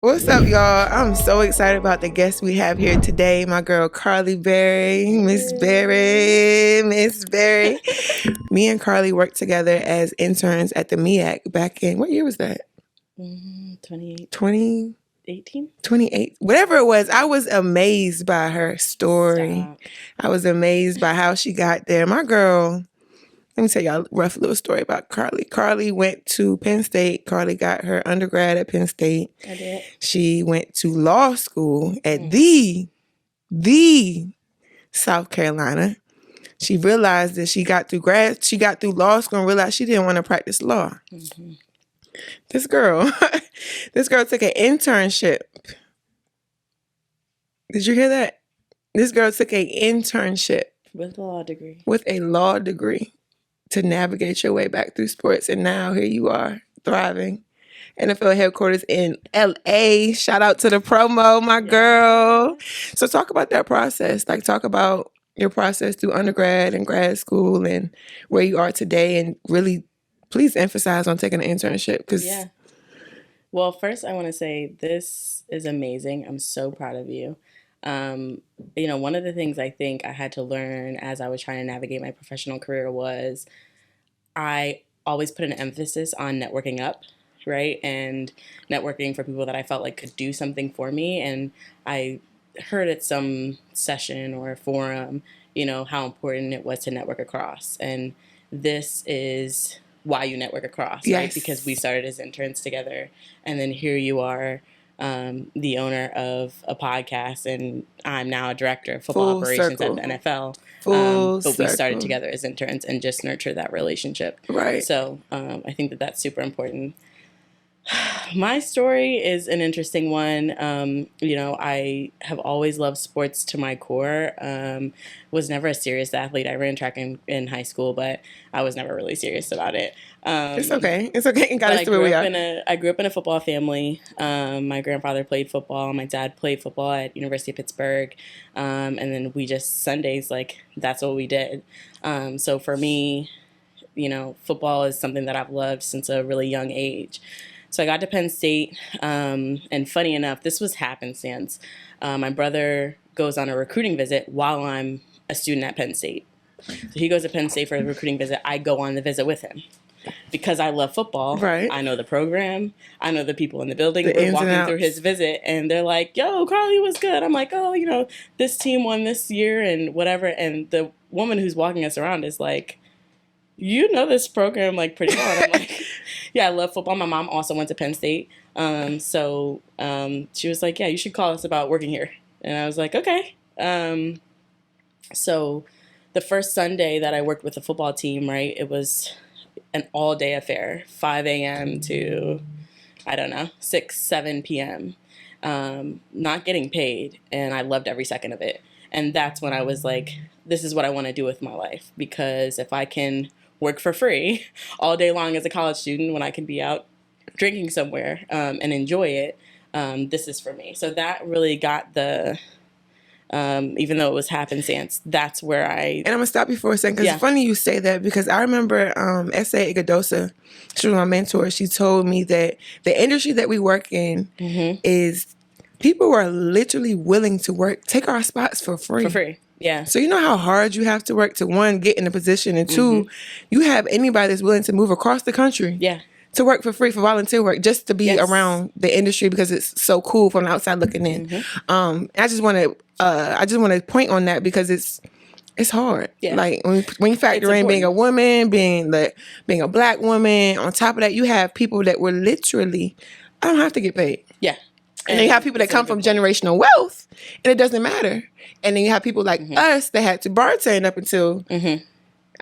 What's up, y'all? I'm so excited about the guest we have here today. My girl, Karley Berry. Miss Berry. Miss Berry. Me and Karley worked together as interns at the MEAC back in, what year was that? 2018? 28, whatever it was. I was amazed by her story. Stop. I was amazed by how she got there. My girl, let me tell y'all a rough little story about Karley. Karley went to Penn State. Karley got her undergrad at Penn State. I did. She went to law school at the South Carolina. She realized that she got through law school and realized she didn't want to practice law. Mm-hmm. This girl took an internship. Did you hear that? This girl took an internship With a law degree. With a law degree to navigate your way back through sports. And now here you are, thriving. NFL headquarters in LA. Shout out to the promo, my girl. So talk about that process. Like, talk about your process through undergrad and grad school and where you are today. And really, please emphasize on taking an internship. Yeah. Well, first I want to say this is amazing. I'm so proud of you. One of the things I think I had to learn as I was trying to navigate my professional career was I always put an emphasis on networking up, right? And networking for people that I felt like could do something for me. And I heard at some session or forum, how important it was to network across. And this is why you network across, right? Because we started as interns together. And then here you are, the owner of a podcast, and I'm now a director of football operations at the NFL. But we started together as interns and just nurtured that relationship. Right. So I think that that's super important. My story is an interesting one. I have always loved sports to my core. Was never a serious athlete. I ran track in high school, but I was never really serious about it. It's okay. It's okay. Got us to where we are. I grew up in a football family. My grandfather played football. My dad played football at University of Pittsburgh. And then we just, Sundays, that's what we did. So for me, football is something that I've loved since a really young age. So I got to Penn State, and funny enough, this was happenstance. My brother goes on a recruiting visit while I'm a student at Penn State. So he goes to Penn State for a recruiting visit. I go on the visit with him. Because I love football, right. I know the program, I know the people in the building. We're walking through his visit, and they're like, yo, Karley was good. I'm like, oh, this team won this year and whatever. And the woman who's walking us around is like, you know this program pretty well. I'm like, yeah, I love football. My mom also went to Penn State. So she was like, yeah, you should call us about working here. And I was like, okay. So the first Sunday that I worked with the football team, right, it was an all-day affair, 5 a.m. to, 6, 7 p.m., not getting paid. And I loved every second of it. And that's when I was like, this is what I want to do with my life. Because if I can work for free all day long as a college student when I can be out drinking somewhere and enjoy it, this is for me. So that really got the, even though it was happenstance, that's where And I'm going to stop you for a second, because it's funny you say that, because I remember S.A. Igadosa, she was my mentor. She told me that the industry that we work in is people who are literally willing to take our spots for free. For free. Yeah. So you know how hard you have to work to, one, get in a position, and two, you have anybody that's willing to move across the country to work for free, for volunteer work, just to be around the industry, because it's so cool from the outside looking in. I just want to point on that, because it's hard. Yeah. Like when you factor in being a woman, being a black woman, on top of that, you have people that were literally, I don't have to get paid. Yeah. And then you have people that come from generational wealth, and it doesn't matter. And then you have people like us that had to bartend up until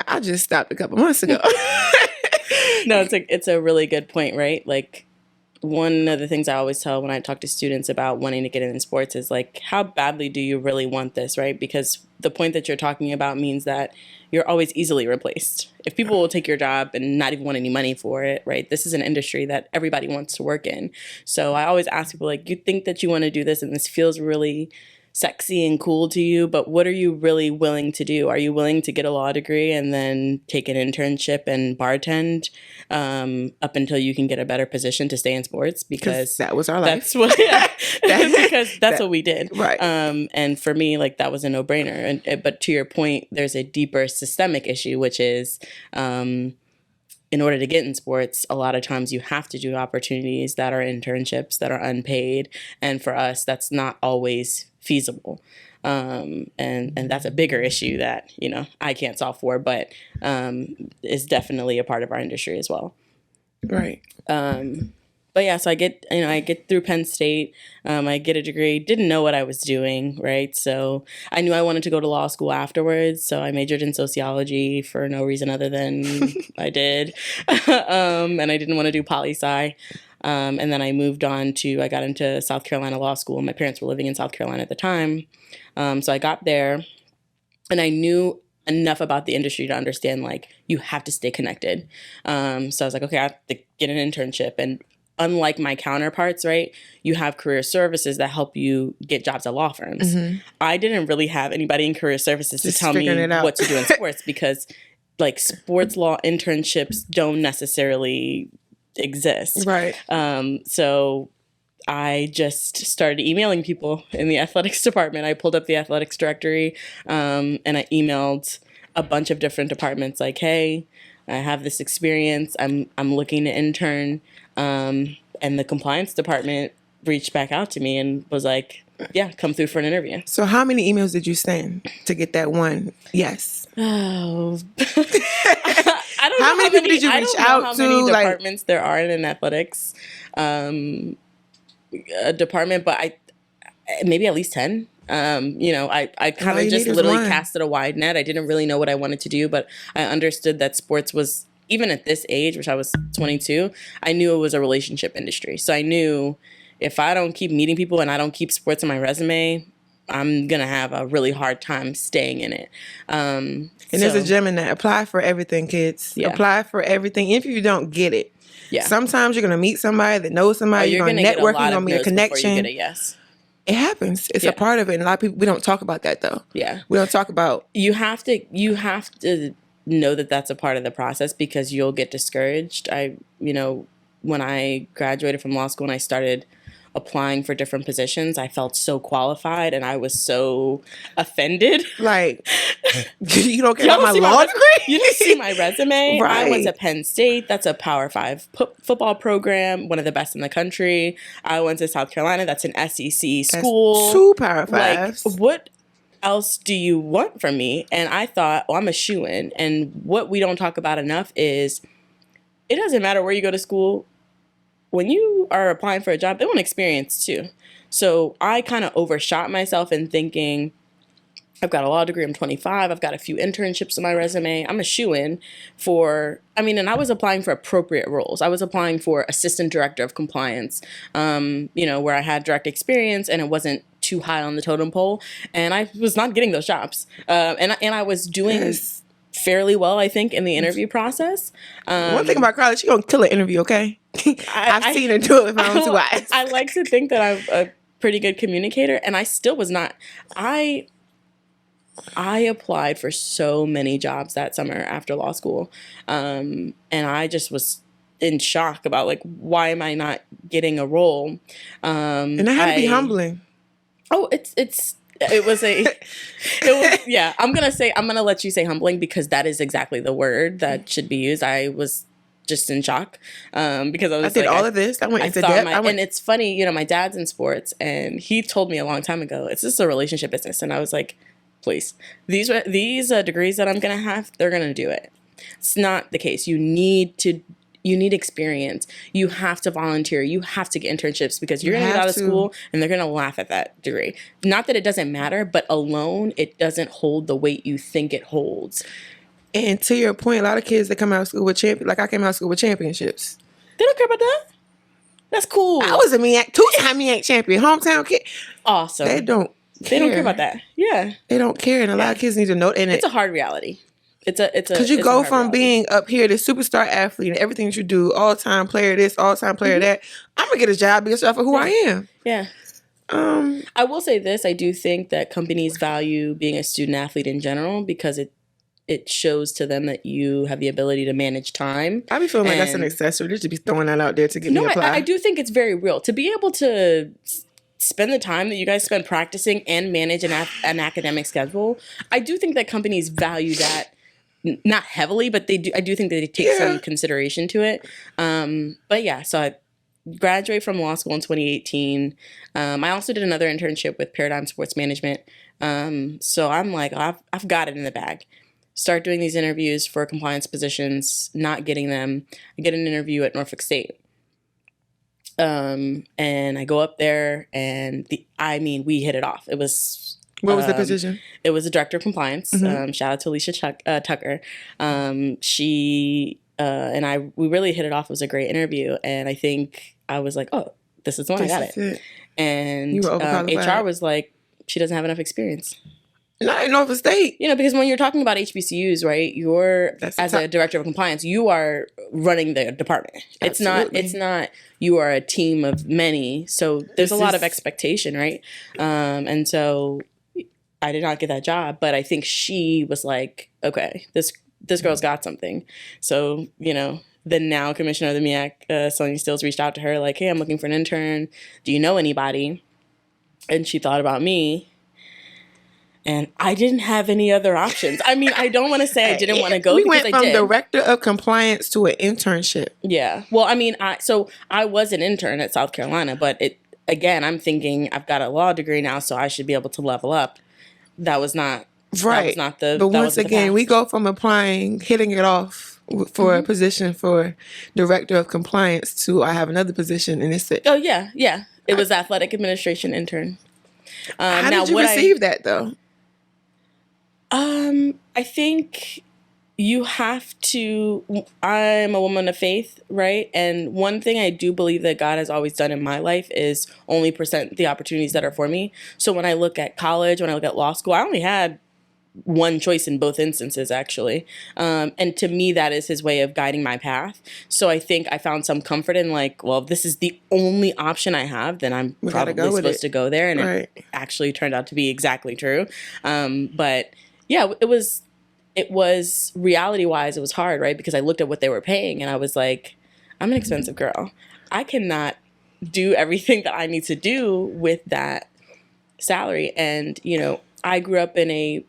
I just stopped a couple months ago. No, it's a really good point, right? Like, one of the things I always tell when I talk to students about wanting to get in sports is how badly do you really want this, right? Because the point that you're talking about means that you're always easily replaced. If people will take your job and not even want any money for it, right? This is an industry that everybody wants to work in. So I always ask people, you think that you want to do this and this feels really sexy and cool to you, but what are you really willing to do? Are you willing to get a law degree and then take an internship and bartend up until you can get a better position to stay in sports? Because that was our life. That's what, because that's what we did. Right. And for me, like, that was a no-brainer. But to your point, there's a deeper systemic issue, which is in order to get in sports, a lot of times you have to do opportunities that are internships that are unpaid. And for us, that's not always feasible. And that's a bigger issue that, you know, I can't solve for, but is definitely a part of our industry as well. Right. But yeah, so I get through Penn State, I get a degree, didn't know what I was doing, right? So I knew I wanted to go to law school afterwards. So I majored in sociology for no reason other than I did. And I didn't want to do poli-sci. And then I I got into South Carolina Law School. My parents were living in South Carolina at the time. So I got there and I knew enough about the industry to understand, like, you have to stay connected. So I was like, okay, I have to get an internship. And unlike my counterparts, right, you have career services that help you get jobs at law firms. Mm-hmm. I didn't really have anybody in career services to tell me what to do in sports because, like, sports law internships don't necessarily exist. Right. So I just started emailing people in the athletics department. I pulled up the athletics directory and I emailed a bunch of different departments like, hey, I have this experience. I'm looking to intern. And the compliance department reached back out to me and was like, yeah, come through for an interview. So how many emails did you send to get that one? Yes. Oh, how many people did you reach out to? How many departments there are in an athletics department, but maybe at least 10. I kind of just literally casted a wide net. I didn't really know what I wanted to do, but I understood that sports was, even at this age, which I was 22, I knew it was a relationship industry. So I knew if I don't keep meeting people and I don't keep sports on my resume, I'm going to have a really hard time staying in it. And there's a gem in that. Apply for everything, kids. Yeah. Apply for everything. If you don't get it, sometimes you're going to meet somebody that knows somebody. You're going to network. You're going to meet a connection. You get a yes. It happens. It's a part of it. And a lot of people, we don't talk about that, though. Yeah. We don't talk about. You have to know that that's a part of the process because you'll get discouraged. When I graduated from law school and I started applying for different positions, I felt so qualified and I was so offended. Like, you don't care about my law degree? You didn't see my resume? Right. I went to Penn State. That's a Power 5 football program, one of the best in the country. I went to South Carolina. That's an SEC school. That's 2 Power 5s. Like, what else do you want from me? And I thought, well, I'm a shoo-in. And what we don't talk about enough is it doesn't matter where you go to school. When you are applying for a job, they want experience too. So I kind of overshot myself in thinking, I've got a law degree, I'm 25, I've got a few internships on my resume, I'm a shoo-in and I was applying for appropriate roles. I was applying for assistant director of compliance, where I had direct experience and it wasn't too high on the totem pole. And I was not getting those jobs. And I was doing fairly well, I think, in the interview process. One thing about Karley, she gonna kill an interview, okay? I've seen her do it with my own 2 eyes. I like to think that I'm a pretty good communicator, and I still was not. I applied for so many jobs that summer after law school, and I just was in shock about, like, why am I not getting a role? And that had to be humbling. Oh, I'm gonna let you say humbling because that is exactly the word that should be used. I was just in shock because I did all of this. I went into depth. And it's funny, my dad's in sports and he told me a long time ago, it's just a relationship business. And I was like, please, these degrees that I'm gonna have, they're gonna do it. It's not the case. You need experience. You have to volunteer. You have to get internships because you're going to get out of school and they're going to laugh at that degree. Not that it doesn't matter, but alone, it doesn't hold the weight you think it holds. And to your point, a lot of kids that come out of school with I came out of school with championships. They don't care about that. That's cool. I was a MEAC, 2-time MEAC champion, hometown kid. Awesome. They don't care about that. Yeah. They don't care. And a lot of kids need to know. And it's a hard reality. Because you go from being up here, the superstar athlete, and everything that you do, all-time player this, all-time player that. I'm going to get a job because of who I am. Yeah. I will say this. I do think that companies value being a student athlete in general because it shows to them that you have the ability to manage time. I be feeling like that's an accessory. Just to be throwing that out there to get me apply. I do think it's very real. To be able to spend the time that you guys spend practicing and manage an academic schedule, I do think that companies value that. Not heavily, but they do. I do think that they take some consideration to it. But yeah, so I graduated from law school in 2018. I also did another internship with Paradigm Sports Management. So I'm like, I've got it in the bag. Start doing these interviews for compliance positions, not getting them. I get an interview at Norfolk State. And I go up there and we hit it off. It was... What was the position? It was a director of compliance. Mm-hmm. Shout out to Alicia Tucker. She and we really hit it off. It was a great interview. And I think I was like, oh, this is the one. I got it. And you were HR was like, she doesn't have enough experience. Not in Norfolk State. Because when you're talking about HBCUs, right, as a director of compliance, you are running the department. Absolutely. It's not you are a team of many. So there's a lot of expectation, right? And so I did not get that job, but I think she was like, okay, this girl's got something. So, the now commissioner of the MEAC, Sonia Stills, reached out to her like, hey, I'm looking for an intern. Do you know anybody? And she thought about me. And I didn't have any other options. I mean, I don't want to say I didn't want to go. We went from director of compliance to an internship. Yeah. Well, I mean, I was an intern at South Carolina, but I'm thinking I've got a law degree now, so I should be able to level up. That was not right. That was not the. But once again, we go from applying, hitting it off for a position for director of compliance to I have another position, and it's it. Oh yeah. It was athletic administration intern. How did you receive that though? I think you have to. I'm a woman of faith, right? And one thing I do believe that God has always done in my life is only present the opportunities that are for me. So when I look at college, when I look at law school, I only had one choice in both instances, actually. And to me, that is his way of guiding my path. So I think I found some comfort in like, well, if this is the only option I have, then I'm probably supposed to go there. And it actually turned out to be exactly true. But yeah, it was reality-wise, it was hard, right? Because I looked at what they were paying and I was like, I'm an expensive girl. I cannot do everything that I need to do with that salary. And, I grew up in a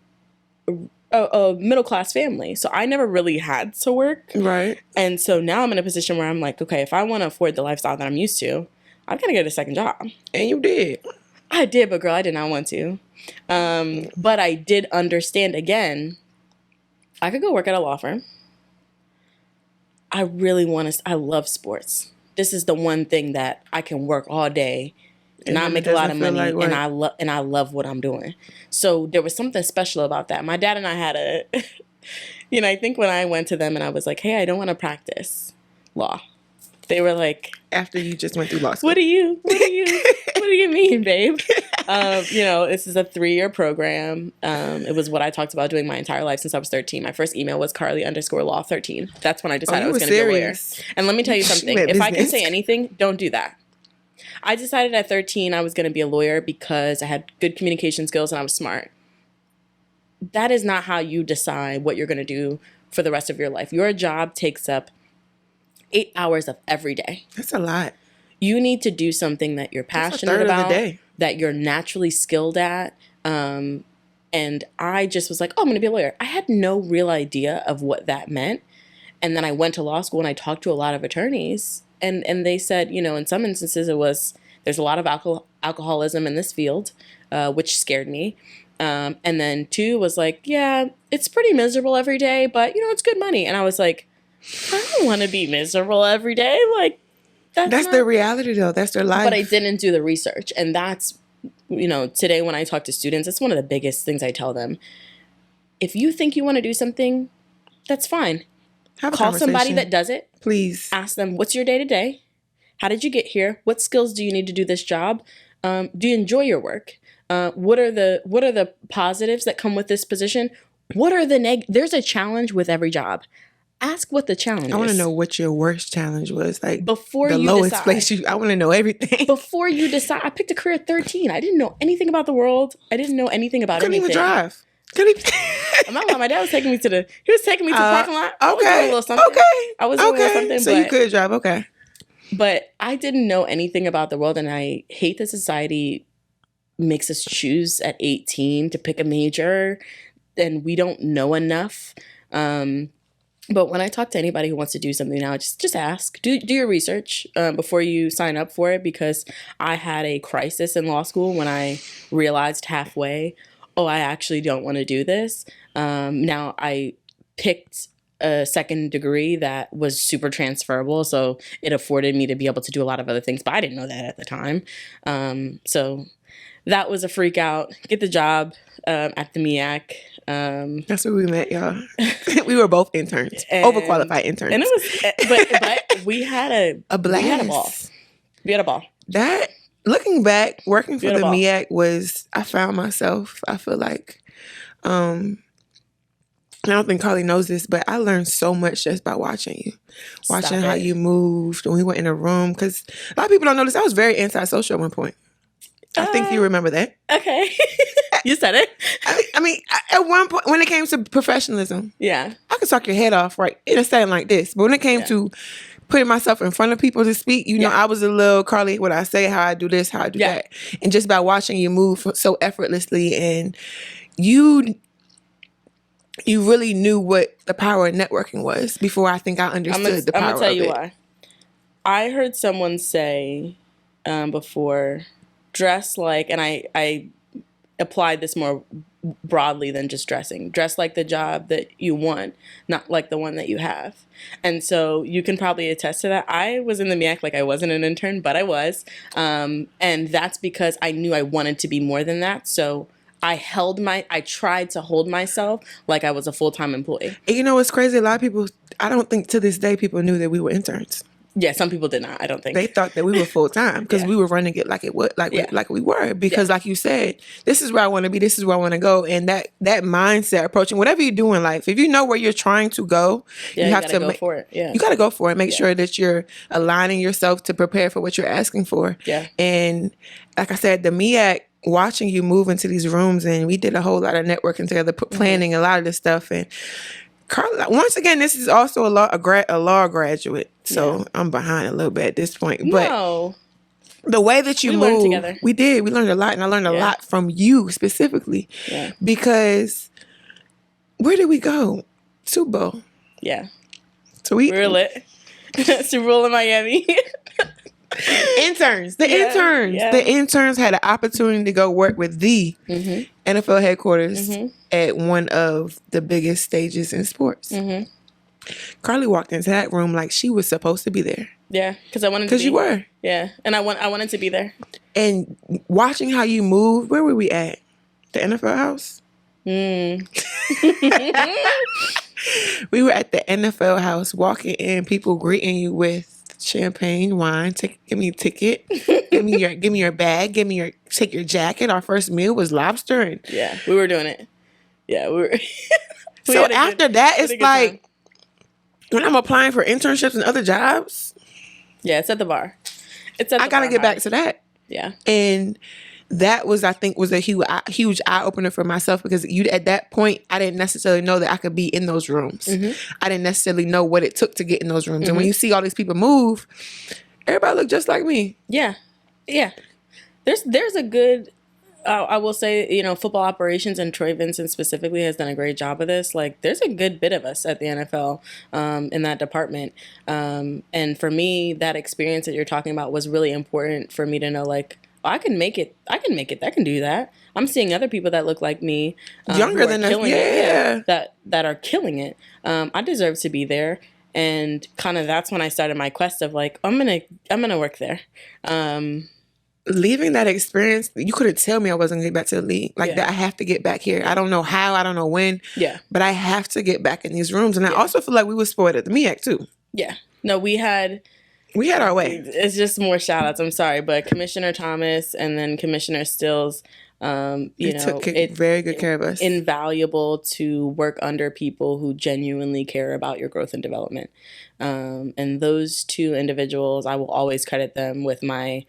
middle-class family, so I never really had to work. Right. And so now I'm in a position where I'm like, okay, if I want to afford the lifestyle that I'm used to, I've got to get a second job. And you did. I did, but girl, I did not want to. But I did understand, again, I could go work at a law firm. I love sports. This is the one thing that I can work all day and not make a lot of money, and I love what I'm doing. So there was something special about that. My dad and I had I think when I went to them and I was like, hey, I don't want to practice law. They were like, after you just went through law school. What do you mean, babe? This is a 3-year program. It was what I talked about doing my entire life since I was 13. My first email was Karley_law13. That's when I decided I was going to be a lawyer. And let me tell you something. If I can say anything, don't do that. I decided at 13 I was going to be a lawyer because I had good communication skills and I was smart. That is not how you decide what you're going to do for the rest of your life. Your job takes up 8 hours of every day. That's a lot. You need to do something that you're passionate about, that you're naturally skilled at. And I just was like, oh, I'm going to be a lawyer. I had no real idea of what that meant. And then I went to law school and I talked to a lot of attorneys. And they said, in some instances there's a lot of alcoholism in this field, which scared me. And then 2 was like, yeah, it's pretty miserable every day, but, it's good money. And I was like, I don't want to be miserable every day. Like, that's their reality, though. That's their life. But I didn't do the research. And that's, today when I talk to students, it's one of the biggest things I tell them. If you think you want to do something, that's fine. Call somebody that does it. Please. Ask them, what's your day-to-day? How did you get here? What skills do you need to do this job? Do you enjoy your work? What are the positives that come with this position? What are there's a challenge with every job. ask what the challenge is. I want to know what your worst challenge was. Like before the you lowest decide. place I want to know everything. Before you decide. I picked a career at 13. I didn't know anything about the world. I didn't know anything about anything. Couldn't even drive. I'm not lying. My dad was taking me to the parking lot. Okay. I was doing a little something. I was doing a little something. So you could drive. Okay. But I didn't know anything about the world, and I hate that society makes us choose at 18 to pick a major, and we don't know enough. But when I talk to anybody who wants to do something now, just ask. Do your research before you sign up for it, because I had a crisis in law school when I realized halfway, oh, I actually don't want to do this. Now I picked a second degree that was super transferable, so it afforded me to be able to do a lot of other things, but I didn't know that at the time. So that was a freak out. Get the job at the MEAC. That's where we met, y'all. We were both interns, overqualified interns. And it was, but we had a blast. We had a ball. That, looking back, working for the MEAC was, I found myself, I feel like, I don't think Karley knows this, but I learned so much just by watching you. Watching how you moved when we went in a room. Because a lot of people don't know this. I was very antisocial at one point. I think you remember that. Okay. You said it. I mean, at one point, when it came to professionalism, I could talk your head off, right, in a setting like this. But when it came to putting myself in front of people to speak, you know, I was a little, Karley, what I say, how I do this, how I do that. And just by watching you move so effortlessly, and you really knew what the power of networking was before I think I understood the power of it. I'm going to tell you why. I heard someone say before, dress like, and I applied this more broadly than just dressing. Dress like the job that you want, not like the one that you have. And so you can probably attest to that. I was in the MEAC like I wasn't an intern, but I was. And that's because I knew I wanted to be more than that. So I tried to hold myself like I was a full-time employee. And you know what's crazy? A lot of people, I don't think to this day people knew that we were interns. Yeah, some people did not. I don't think they thought that we were full time because we were running it like it would, like we were. Because, like you said, this is where I want to be. This is where I want to go. And that mindset, approaching whatever you do in life, if you know where you're trying to go, you have to go for it. Yeah, you got to go for it. Make sure that you're aligning yourself to prepare for what you're asking for. Yeah, and like I said, the MEAC, watching you move into these rooms, and we did a whole lot of networking together, planning a lot of this stuff. And Karley, once again, this is also a law graduate, so I'm behind a little bit at this point. But the way that you move, together. We learned a lot, and I learned a lot from you specifically. Yeah. Because where did we go? Super Bowl. Yeah. So we were lit. Super Bowl in Miami. Interns. The interns had an opportunity to go work with the NFL headquarters at one of the biggest stages in sports. Karley walked into that room like she was supposed to be there. Yeah, because I wanted to be. Because you were. Yeah, and I wanted to be there. And watching how you move, where were we at? The NFL house? We were at the NFL house, walking in, people greeting you with champagne, wine. Give me a ticket. give me your bag. Take your jacket. Our first meal was lobster, and we were doing it. Yeah, we were. So after that, it's like when I'm applying for internships and other jobs. Yeah, it's at the bar. I gotta get back to that. Yeah, and that was, I think, was a huge eye opener for myself, because at that point I didn't necessarily know that I could be in those rooms. I didn't necessarily know what it took to get in those rooms. And when you see all these people move, everybody look just like me. Yeah, yeah. There's a good. I will say, football operations, and Troy Vincent specifically has done a great job of this. Like, there's a good bit of us at the NFL in that department. And for me, that experience that you're talking about was really important for me to know, like, I can make it. I can do that. I'm seeing other people that look like me, younger than us, that are killing it. I deserve to be there, and kind of that's when I started my quest of like, I'm gonna work there. Leaving that experience, you couldn't tell me I wasn't getting back to the league. Like that, I have to get back here. I don't know how, I don't know when. Yeah, but I have to get back in these rooms, and I also feel like we were spoiled at the MEAC too. Yeah, no, we had our way. It's just more shout outs. I'm sorry, but Commissioner Thomas and then Commissioner Stills Took very good care of us. Invaluable to work under people who genuinely care about your growth and development. And those two individuals, I will always credit them with my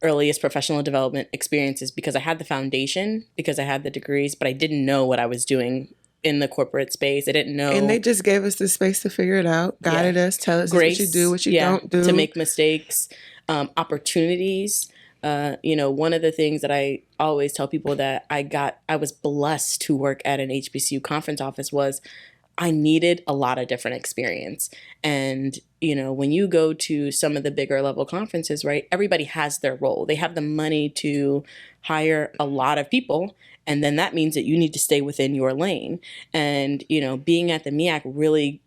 earliest professional development experiences, because I had the foundation, because I had the degrees, but I didn't know what I was doing in the corporate space. I didn't know. And they just gave us the space to figure it out, guided us, tell us what you do, what you don't do. To make mistakes, opportunities. One of the things that I always tell people that I was blessed to work at an HBCU conference office was I needed a lot of different experience. And, when you go to some of the bigger level conferences, right, everybody has their role. They have the money to hire a lot of people. And then that means that you need to stay within your lane. And, being at the MEAC really,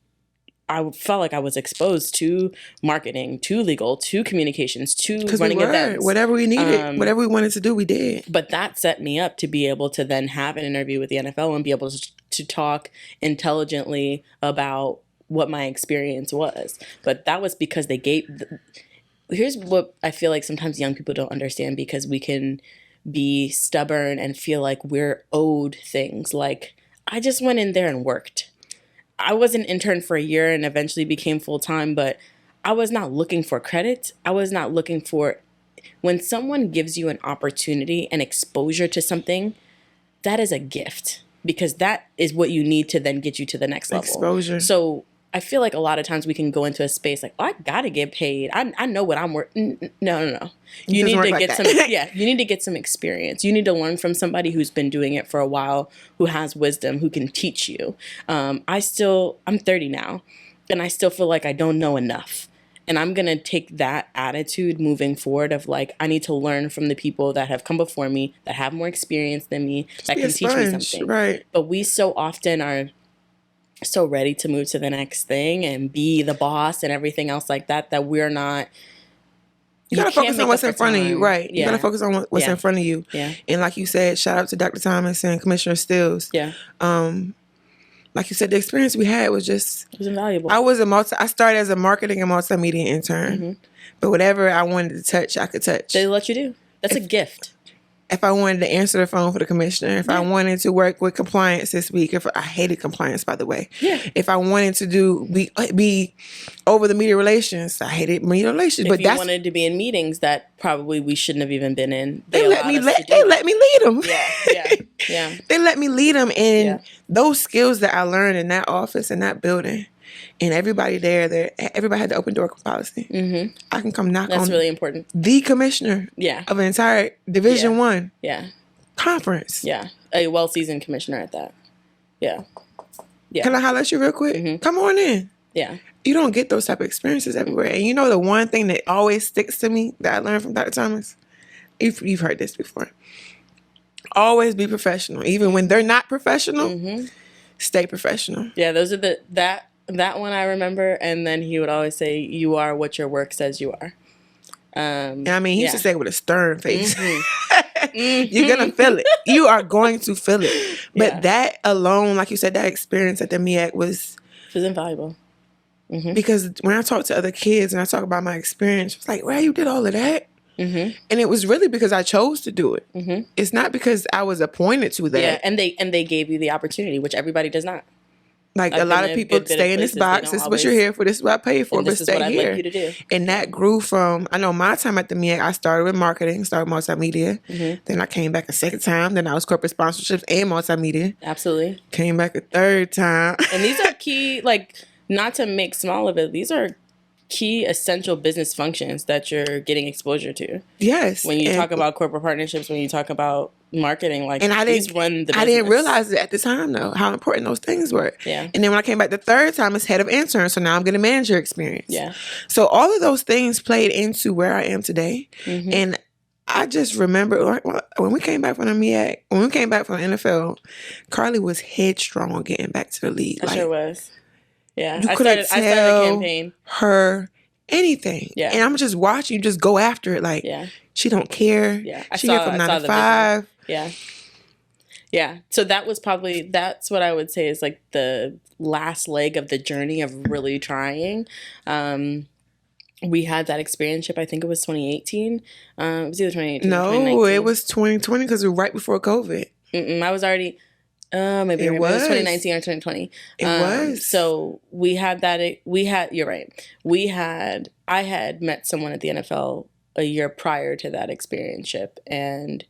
I felt like I was exposed to marketing, to legal, to communications, to running events. Whatever we needed, whatever we wanted to do, we did. But that set me up to be able to then have an interview with the NFL and be able to talk intelligently about what my experience was. But that was because they gave... Here's what I feel like sometimes young people don't understand, because we can be stubborn and feel like we're owed things. Like, I just went in there and worked. I was an intern for a year and eventually became full-time, but I was not looking for credit. I was not looking for... When someone gives you an opportunity and exposure to something, that is a gift, because that is what you need to then get you to the next level. Exposure. So I feel like a lot of times we can go into a space like, oh, I gotta get paid. I know what I'm worth. No. You need to get some. Yeah, you need to get some experience. You need to learn from somebody who's been doing it for a while, who has wisdom, who can teach you. I'm 30 now, and I still feel like I don't know enough. And I'm gonna take that attitude moving forward of like, I need to learn from the people that have come before me, that have more experience than me, that can teach me something. Right. But we so often are so ready to move to the next thing and be the boss and everything else like that, that we're not. You gotta focus on what's in front of you, right? Yeah. You gotta focus on what's in front of you. Yeah. And like you said, shout out to Dr. Thomas and Commissioner Stills. Yeah. Like you said, the experience we had was just... It was invaluable. I started as a marketing and multimedia intern. But whatever I wanted to touch, I could touch. They let you do. That's a gift. If I wanted to answer the phone for the commissioner, if I wanted to work with compliance this week, I hated compliance, by the way. Yeah. If I wanted to be over the media relations, I hated media relations. If you wanted to be in meetings that probably we shouldn't have even been in, they let me lead them. Yeah. They let me lead them, and those skills that I learned in that office, in that building, and everybody there, everybody had the open door policy. I can come knock on. That's really important. The commissioner of an entire Division I conference. Yeah. A well-seasoned commissioner at that. Yeah. Can I holler at you real quick? Come on in. Yeah. You don't get those type of experiences everywhere. And you know the one thing that always sticks to me that I learned from Dr. Thomas? You've heard this before. Always be professional. Even when they're not professional, stay professional. Yeah, those are that one I remember. And then he would always say, you are what your work says you are. And I mean, he used to say it with a stern face. You're going to feel it. You are going to feel it. But that alone, like you said, that experience at the MEAC was invaluable. Because when I talk to other kids and I talk about my experience, it's like, well, you did all of that? And it was really because I chose to do it. It's not because I was appointed to that. Yeah, and they gave you the opportunity, which everybody does not. Like a lot of people stay in this box. This is what you're here for. This is what I pay for. But stay here. Like you to do. And that grew from, I know my time at the MEAC, I started with marketing, started multimedia. Then I came back a second time. Then I was corporate sponsorships and multimedia. Absolutely. Came back a third time. And these are key, like, not to make small of it, these are key essential business functions that you're getting exposure to. Yes. When you talk about corporate partnerships, when you talk about marketing, like, and these run the business. I didn't realize it at the time, though, how important those things were. Yeah. And then when I came back the third time, it's head of intern, so now I'm getting manager experience. Yeah. So all of those things played into where I am today. And I just remember when we came back from the MEAC, when we came back from the NFL, Karley was headstrong on getting back to the league. I sure was. Yeah. You I started a campaign. Her anything. Yeah. And I'm just watching you just go after it. Like, she don't care. Yeah. She here from 9 to 5. Yeah. Yeah. So that's what I would say is like the last leg of the journey of really trying. we had that experience. I think it was 2018. It was either 2018 or No, 2019. it was 2020 because we were right before COVID. I was already... maybe it was 2019 or 2020. It was. So we had that. You're right. I had met someone at the NFL a year prior to that experience, and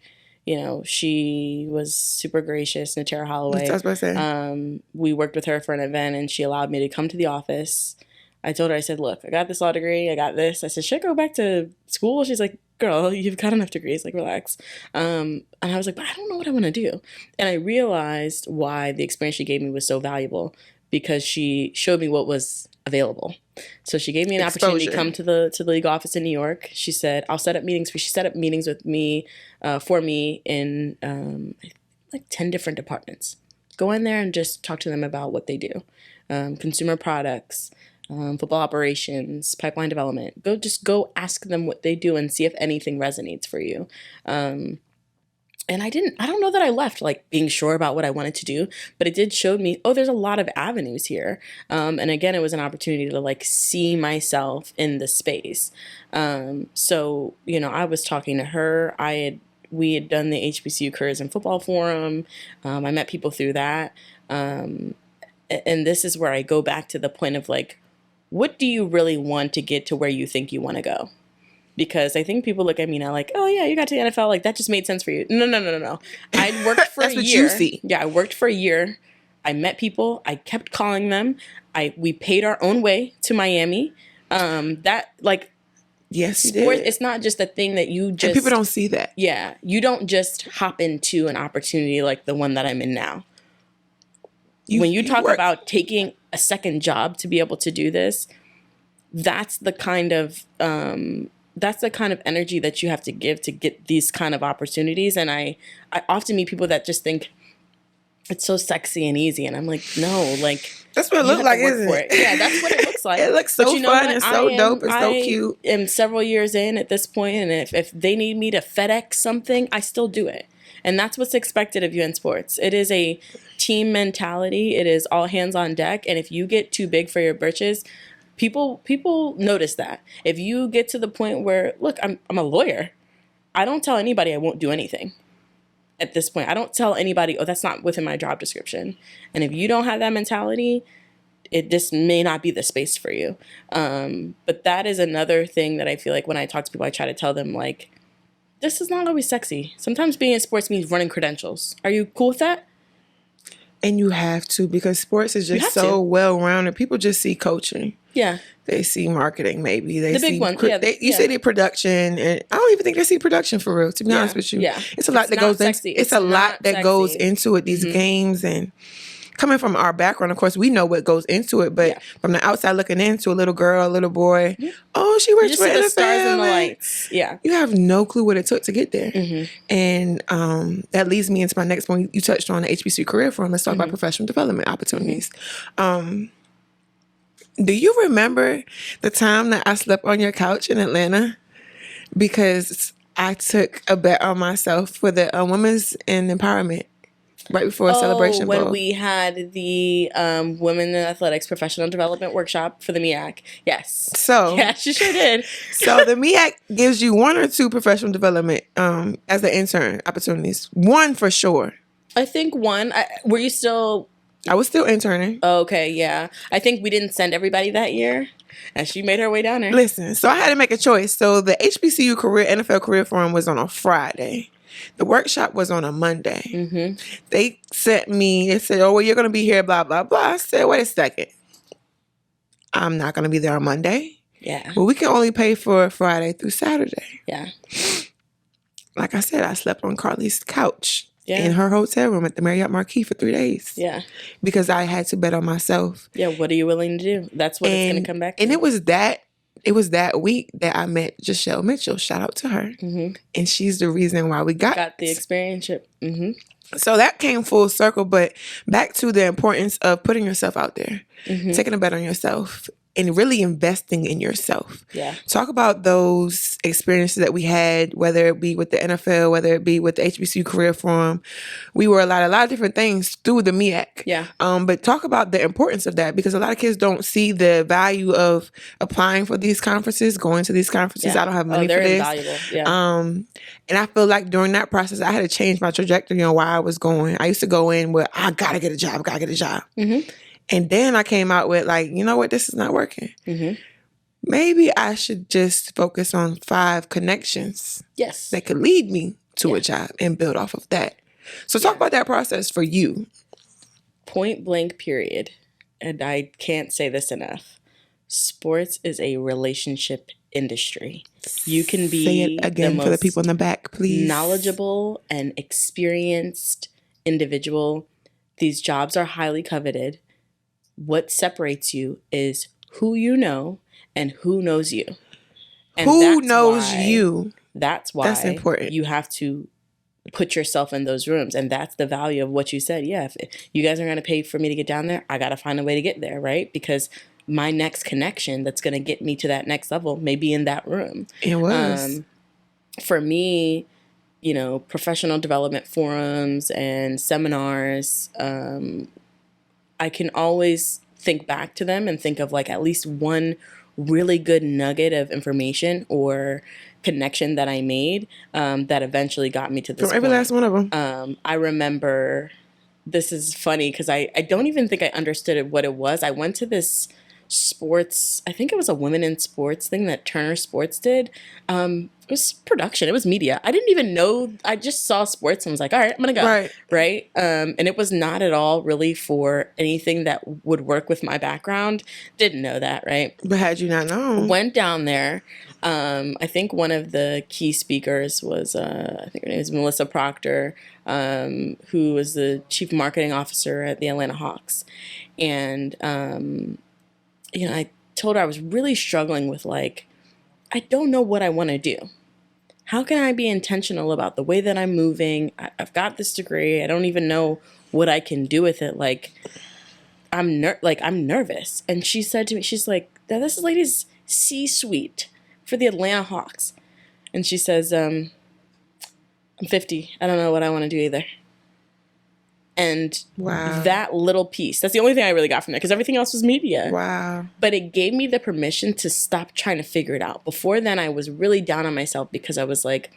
she was super gracious. Natera Holloway. That's what I was about to say. We worked with her for an event, and she allowed me to come to the office. I told her, I said, look, I got this law degree. I got this. I said, should I go back to school? She's like, girl, you've got enough degrees. Like, relax. And I was like, but I don't know what I want to do. And I realized why the experience she gave me was so valuable, because she showed me what was available. So she gave me an opportunity to come to the league office in New York. She said, I'll set up meetings for you. She set up meetings with me, for me in like 10 different departments. Go in there and just talk to them about what they do. Consumer products, football operations, pipeline development. Go ask them what they do and see if anything resonates for you. And I don't know that I left like being sure about what I wanted to do, but it did show me, there's a lot of avenues here. And again, it was an opportunity to like see myself in the space. So, I was talking to her. We had done the HBCU Careers in Football Forum. I met people through that. And this is where I go back to the point of like, what do you really want to get to where you think you want to go? Because I think people look at me now like, oh yeah, you got to the NFL, like that just made sense for you. No. I worked for That's a what year. You see. Yeah, I worked for a year. I met people. I kept calling them. We paid our own way to Miami. Yes, you sports, did. it's not just a thing that you just... And people don't see that. Yeah, you don't just hop into an opportunity like the one that I'm in now. When you talk about taking a second job to be able to do this, that's the kind of energy that you have to give to get these kind of opportunities. And I often meet people that just think it's so sexy and easy, and I'm like, no, like that's what it looks like, isn't it? Yeah, that's what it looks like. It looks so fun and so dope and so cute. I'm several years in at this point, and if they need me to FedEx something, I still do it. And that's what's expected of you in sports. It is a team mentality. It is all hands on deck. And if you get too big for your britches, people notice that. If you get to the point where, look, I'm a lawyer. I don't tell anybody I won't do anything. At this point, I don't tell anybody, that's not within my job description. And if you don't have that mentality, this may not be the space for you. But that is another thing that I feel like when I talk to people, I try to tell them, like, this is not always sexy. Sometimes being in sports means running credentials. Are you cool with that? And you have to, because sports is just so well-rounded. People just see coaching. Yeah. They see marketing, maybe. They the see big one. You say the production, and I don't even think they see production for real, to be honest with you. Yeah. It's a lot that goes into it. It's a lot that goes into it, these games. And coming from our background, of course, we know what goes into it. But from the outside looking into a little girl, a little boy, she works for NFL. The stars and the lights. Yeah. You have no clue what it took to get there. And that leads me into my next point. You touched on the HBCU Career Forum. Let's talk about professional development opportunities. Do you remember the time that I slept on your couch in Atlanta? Because I took a bet on myself for the Women's in Empowerment right before a celebration bowl. When we had the Women in Athletics Professional Development Workshop for the MEAC. Yes. So yes, you sure did. So the MEAC gives you 1 or 2 professional development as the intern opportunities. 1 for sure. I think 1. Were you still... I was still interning. Okay, yeah. I think we didn't send everybody that year, and she made her way down there. Listen, so I had to make a choice. So the HBCU NFL Career Forum was on a Friday. The workshop was on a Monday. They said, well, you're going to be here, blah, blah, blah. I said, wait a second. I'm not going to be there on Monday. Yeah. Well, we can only pay for Friday through Saturday. Yeah. Like I said, I slept on Karley's couch. In her hotel room at the Marriott Marquis for 3 days. Yeah. Because I had to bet on myself. Yeah, what are you willing to do? That's what it's going to come back to. And it was that week that I met Jachelle Mitchell. Shout out to her. And she's the reason why we got the experience. So that came full circle, but back to the importance of putting yourself out there, taking a bet on yourself. and really investing in yourself. Yeah. Talk about those experiences that we had, whether it be with the NFL, whether it be with the HBCU Career Forum. We were allowed a lot of different things through the MEAC. Yeah. But talk about the importance of that, because a lot of kids don't see the value of applying for these conferences, going to these conferences. I don't have money for this. Invaluable. Yeah. And I feel like during that process, I had to change my trajectory on why I was going. I used to go in with, I gotta get a job, Mm-hmm. And then I came out with like, you know what, this is not working. Mm-hmm. Maybe I should just focus on 5 connections. Yes. That could lead me to a job and build off of that. So talk about that process for you. Point blank period. And I can't say this enough. Sports is a relationship industry. You can be Say it again for the people in the back, please. Knowledgeable and experienced individual. These jobs are highly coveted. What separates you is who you know and who knows you. And who knows you? That's why that's important. You have to put yourself in those rooms. And that's the value of what you said. Yeah, if you guys are going to pay for me to get down there, I got to find a way to get there, right? Because my next connection that's going to get me to that next level may be in that room. It was. For me, you know, professional development forums and seminars, I can always think back to them and think of like at least one really good nugget of information or connection that I made that eventually got me to this point. Every last one of them. I remember, this is funny because I don't even think I understood what it was. I went to this sports, I think it was a women in sports thing that Turner Sports did. It was production. It was media. I didn't even know. I just saw sports and was like, all right, I'm going to go. Right. And it was not at all really for anything that would work with my background. Didn't know that. Right. But had you not known? Went down there. I think one of the key speakers was, I think her name is Melissa Proctor, who was the chief marketing officer at the Atlanta Hawks. And, you know, I told her I was really struggling with like, I don't know what I want to do. How can I be intentional about the way that I'm moving? I've got this degree. I don't even know what I can do with it. Like, I'm nervous. And she said to me, she's like, this lady's C-suite for the Atlanta Hawks. And she says, I'm 50. I don't know what I want to do either. And that little piece, that's the only thing I really got from there, because everything else was media. Wow. But it gave me the permission to stop trying to figure it out. Before then, I was really down on myself because I was like,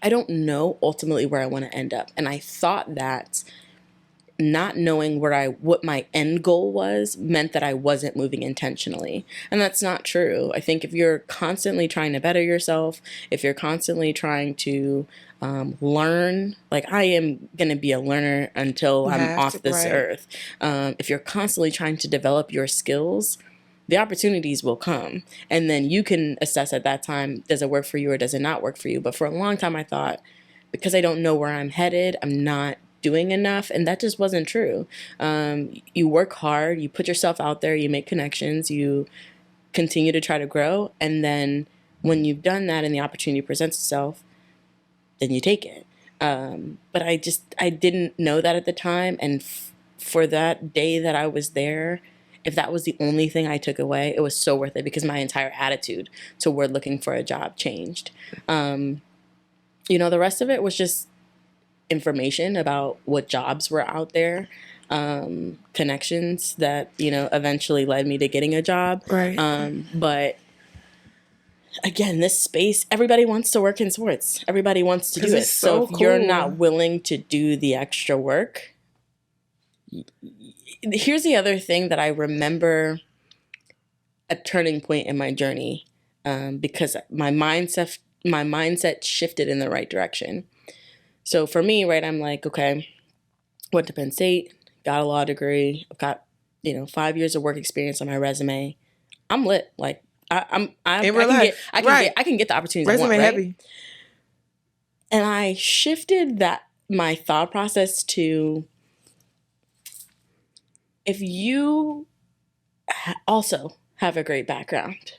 I don't know ultimately where I want to end up. And I thought that not knowing what my end goal was meant that I wasn't moving intentionally. And that's not true. I think if you're constantly trying to better yourself, if you're constantly trying to learn, like I am going to be a learner until I'm off this earth. If you're constantly trying to develop your skills, the opportunities will come. And then you can assess at that time, does it work for you or does it not work for you? But for a long time, I thought, because I don't know where I'm headed, I'm not doing enough. And that just wasn't true. You work hard, you put yourself out there, you make connections, you continue to try to grow. And then when you've done that and the opportunity presents itself, then you take it. But I didn't know that at the time. And for that day that I was there, if that was the only thing I took away, it was so worth it because my entire attitude toward looking for a job changed. The rest of it was just information about what jobs were out there, connections that, eventually led me to getting a job. Right. But again, this space, everybody wants to work in sports. Everybody wants to do it. So if you're not willing to do the extra work, here's the other thing that I remember a turning point in my journey, because my mindset shifted in the right direction. So for me, right, I'm like, okay, went to Penn State, got a law degree, I've got 5 years of work experience on my resume. I'm lit. Like I can get the opportunities I want, right? Heavy. And I shifted my thought process to, if you also have a great background,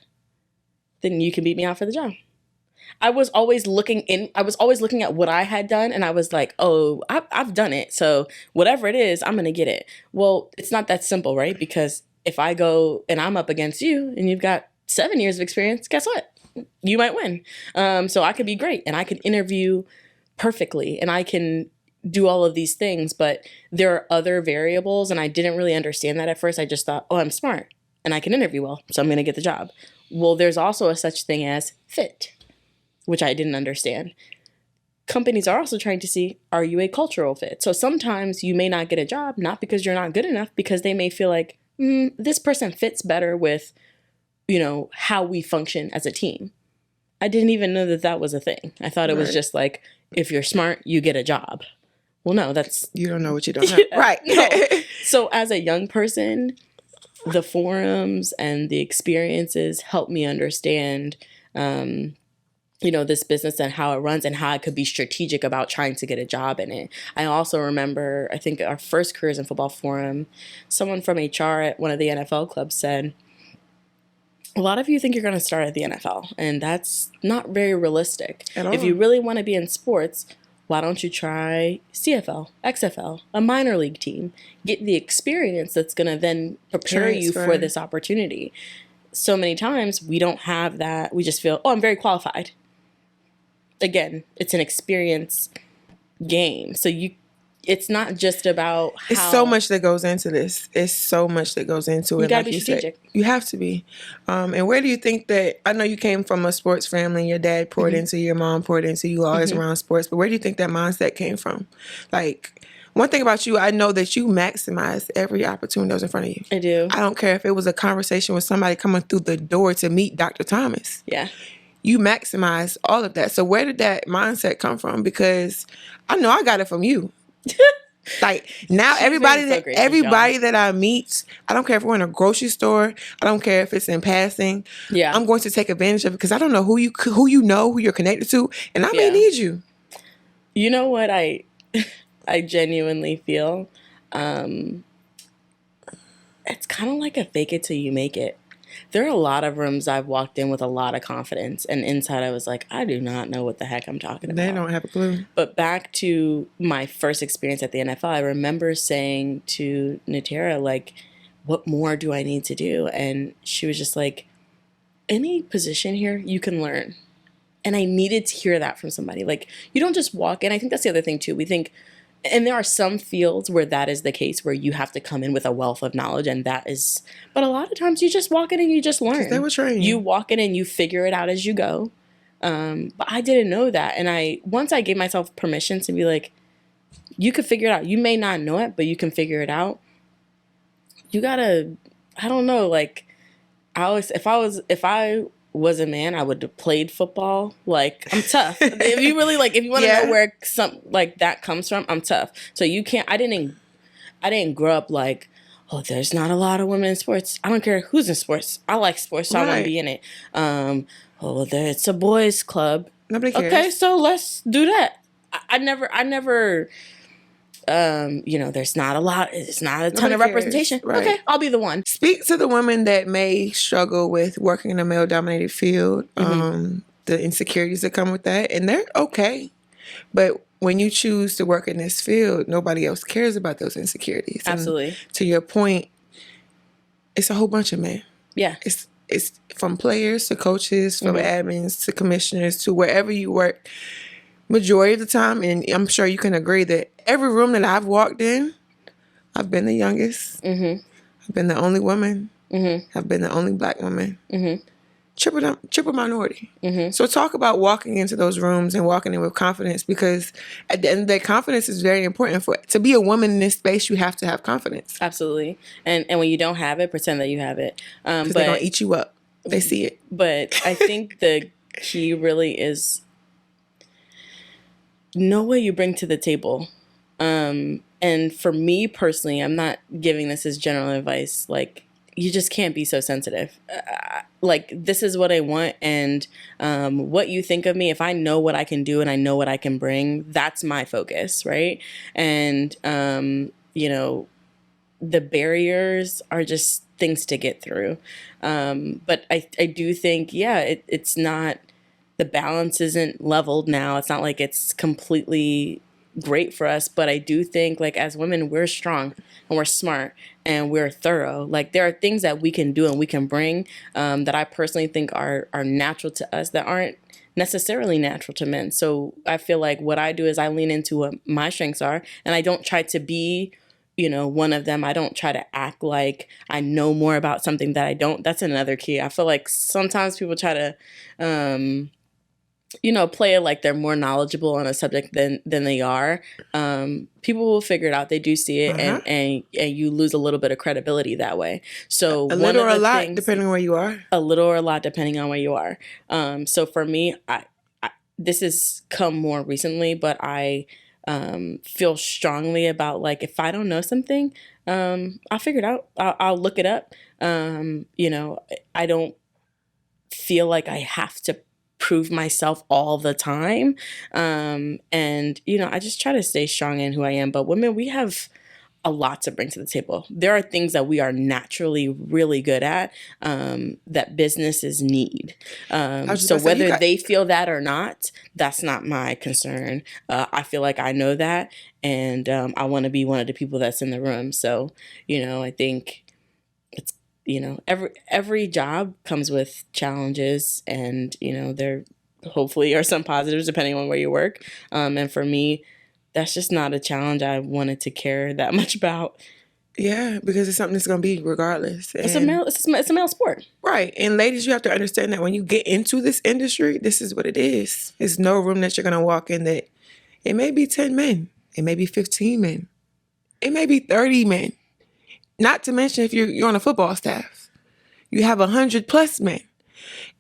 then you can beat me out for the job. I was always looking at what I had done, and I was like, oh, I've done it. So whatever it is, I'm going to get it. Well, it's not that simple, right? Because if I go and I'm up against you and you've got 7 years of experience, guess what? You might win. So I could be great and I can interview perfectly and I can do all of these things, but there are other variables and I didn't really understand that at first. I just thought, oh, I'm smart and I can interview well, so I'm going to get the job. Well, there's also a such thing as fit, which I didn't understand. Companies are also trying to see, are you a cultural fit? So sometimes you may not get a job, not because you're not good enough, because they may feel like, this person fits better with, how we function as a team. I didn't even know that that was a thing. I thought it was just like, if you're smart, you get a job. Well, no, that's... You don't know what you don't know. Right. No. So as a young person, the forums and the experiences helped me understand, this business and how it runs and how I could be strategic about trying to get a job in it. I also remember, I think our first Careers in Football forum, someone from HR at one of the NFL clubs said, a lot of you think you're going to start at the NFL, and that's not very realistic. At all. If you really want to be in sports, why don't you try CFL, XFL, a minor league team? Get the experience that's going to then prepare you for this opportunity. So many times we don't have that. We just feel, I'm very qualified. Again, it's an experience game. So it's not just about how... It's so much that goes into this. It's so much that goes into it. You gotta be strategic. You have to be. And where do you think that... I know you came from a sports family. Your dad poured into you. Your mom poured into you. Always around sports. But where do you think that mindset came from? Like, one thing about you, I know that you maximize every opportunity that was in front of you. I do. I don't care if it was a conversation with somebody coming through the door to meet Dr. Thomas. Yeah. You maximize all of that. So where did that mindset come from? Because I know I got it from you. Like now, everybody that I meet, I don't care if we're in a grocery store, I don't care if it's in passing. Yeah, I'm going to take advantage of it because I don't know who you're connected to, and I may need you. You know what I genuinely feel? It's kind of like a fake it till you make it. There are a lot of rooms I've walked in with a lot of confidence, and inside I was like, I do not know what the heck I'm talking about. They don't have a clue. But back to my first experience at the NFL, I remember saying to Natera, like, what more do I need to do? And she was just like, any position here, you can learn. And I needed to hear that from somebody. Like, you don't just walk in. I think that's the other thing, too. We think... And there are some fields where that is the case, where you have to come in with a wealth of knowledge, and that is... But a lot of times you just walk in and you just learn. They were trained. You walk in and you figure it out as you go. But I didn't know that. And once I gave myself permission to be like, you could figure it out. You may not know it, but you can figure it out. You gotta... I don't know, like... If I was a man, I would have played football. Like, I'm tough. If you really if you want to know where some like that comes from, I'm tough. So you can't. I didn't grow up like, oh, there's not a lot of women in sports. I don't care who's in sports. I like sports, so I want to be in it. It's a boys' club. Nobody cares. Okay, so let's do that. I never. There's not a lot. It's not a ton of representation. Right. Okay, I'll be the one. Speak to the women that may struggle with working in a male-dominated field, the insecurities that come with that, and they're okay. But when you choose to work in this field, nobody else cares about those insecurities. Absolutely. And to your point, it's a whole bunch of men. Yeah. It's from players to coaches, from admins to commissioners to wherever you work. Majority of the time, and I'm sure you can agree that every room that I've walked in, I've been the youngest. I've been the only woman. I've been the only black woman. Triple minority. So talk about walking into those rooms and walking in with confidence, because at the end of the day, confidence is very important. To be a woman in this space, you have to have confidence. Absolutely. And when you don't have it, pretend that you have it. Because they're going to eat you up. They see it. But I think the key really is... know what you bring to the table. And for me personally, I'm not giving this as general advice. Like, you just can't be so sensitive. This is what I want, and what you think of me, if I know what I can do and I know what I can bring, that's my focus, right? And, the barriers are just things to get through. But I do think, it's not... The balance isn't leveled now. It's not like it's completely great for us. But I do think, like, as women, we're strong and we're smart and we're thorough. Like, there are things that we can do and we can bring that I personally think are natural to us that aren't necessarily natural to men. So I feel like what I do is I lean into what my strengths are, and I don't try to be, one of them. I don't try to act like I know more about something that I don't. That's another key. I feel like sometimes people try to, play it like they're more knowledgeable on a subject than they are. People will figure it out. They do see it, and you lose a little bit of credibility that way. So a little or a lot, depending on where you are. A little or a lot, depending on where you are. So for me, I this has come more recently, but I feel strongly about, like, if I don't know something, I'll figure it out. I'll look it up. I don't feel like I have to prove myself all the time. I just try to stay strong in who I am. But women, we have a lot to bring to the table. There are things that we are naturally really good at that businesses need. So whether they feel that or not, that's not my concern. I feel like I know that, and I want to be one of the people that's in the room. So, I think it's, every job comes with challenges, and, there hopefully are some positives depending on where you work. And for me, that's just not a challenge I wanted to care that much about. Yeah, because it's something that's going to be regardless. And it's a male sport. Right. And ladies, you have to understand that when you get into this industry, this is what it is. It's no room that you're going to walk in that it may be 10 men. It may be 15 men. It may be 30 men. Not to mention if you're on a football staff. You have 100+ men.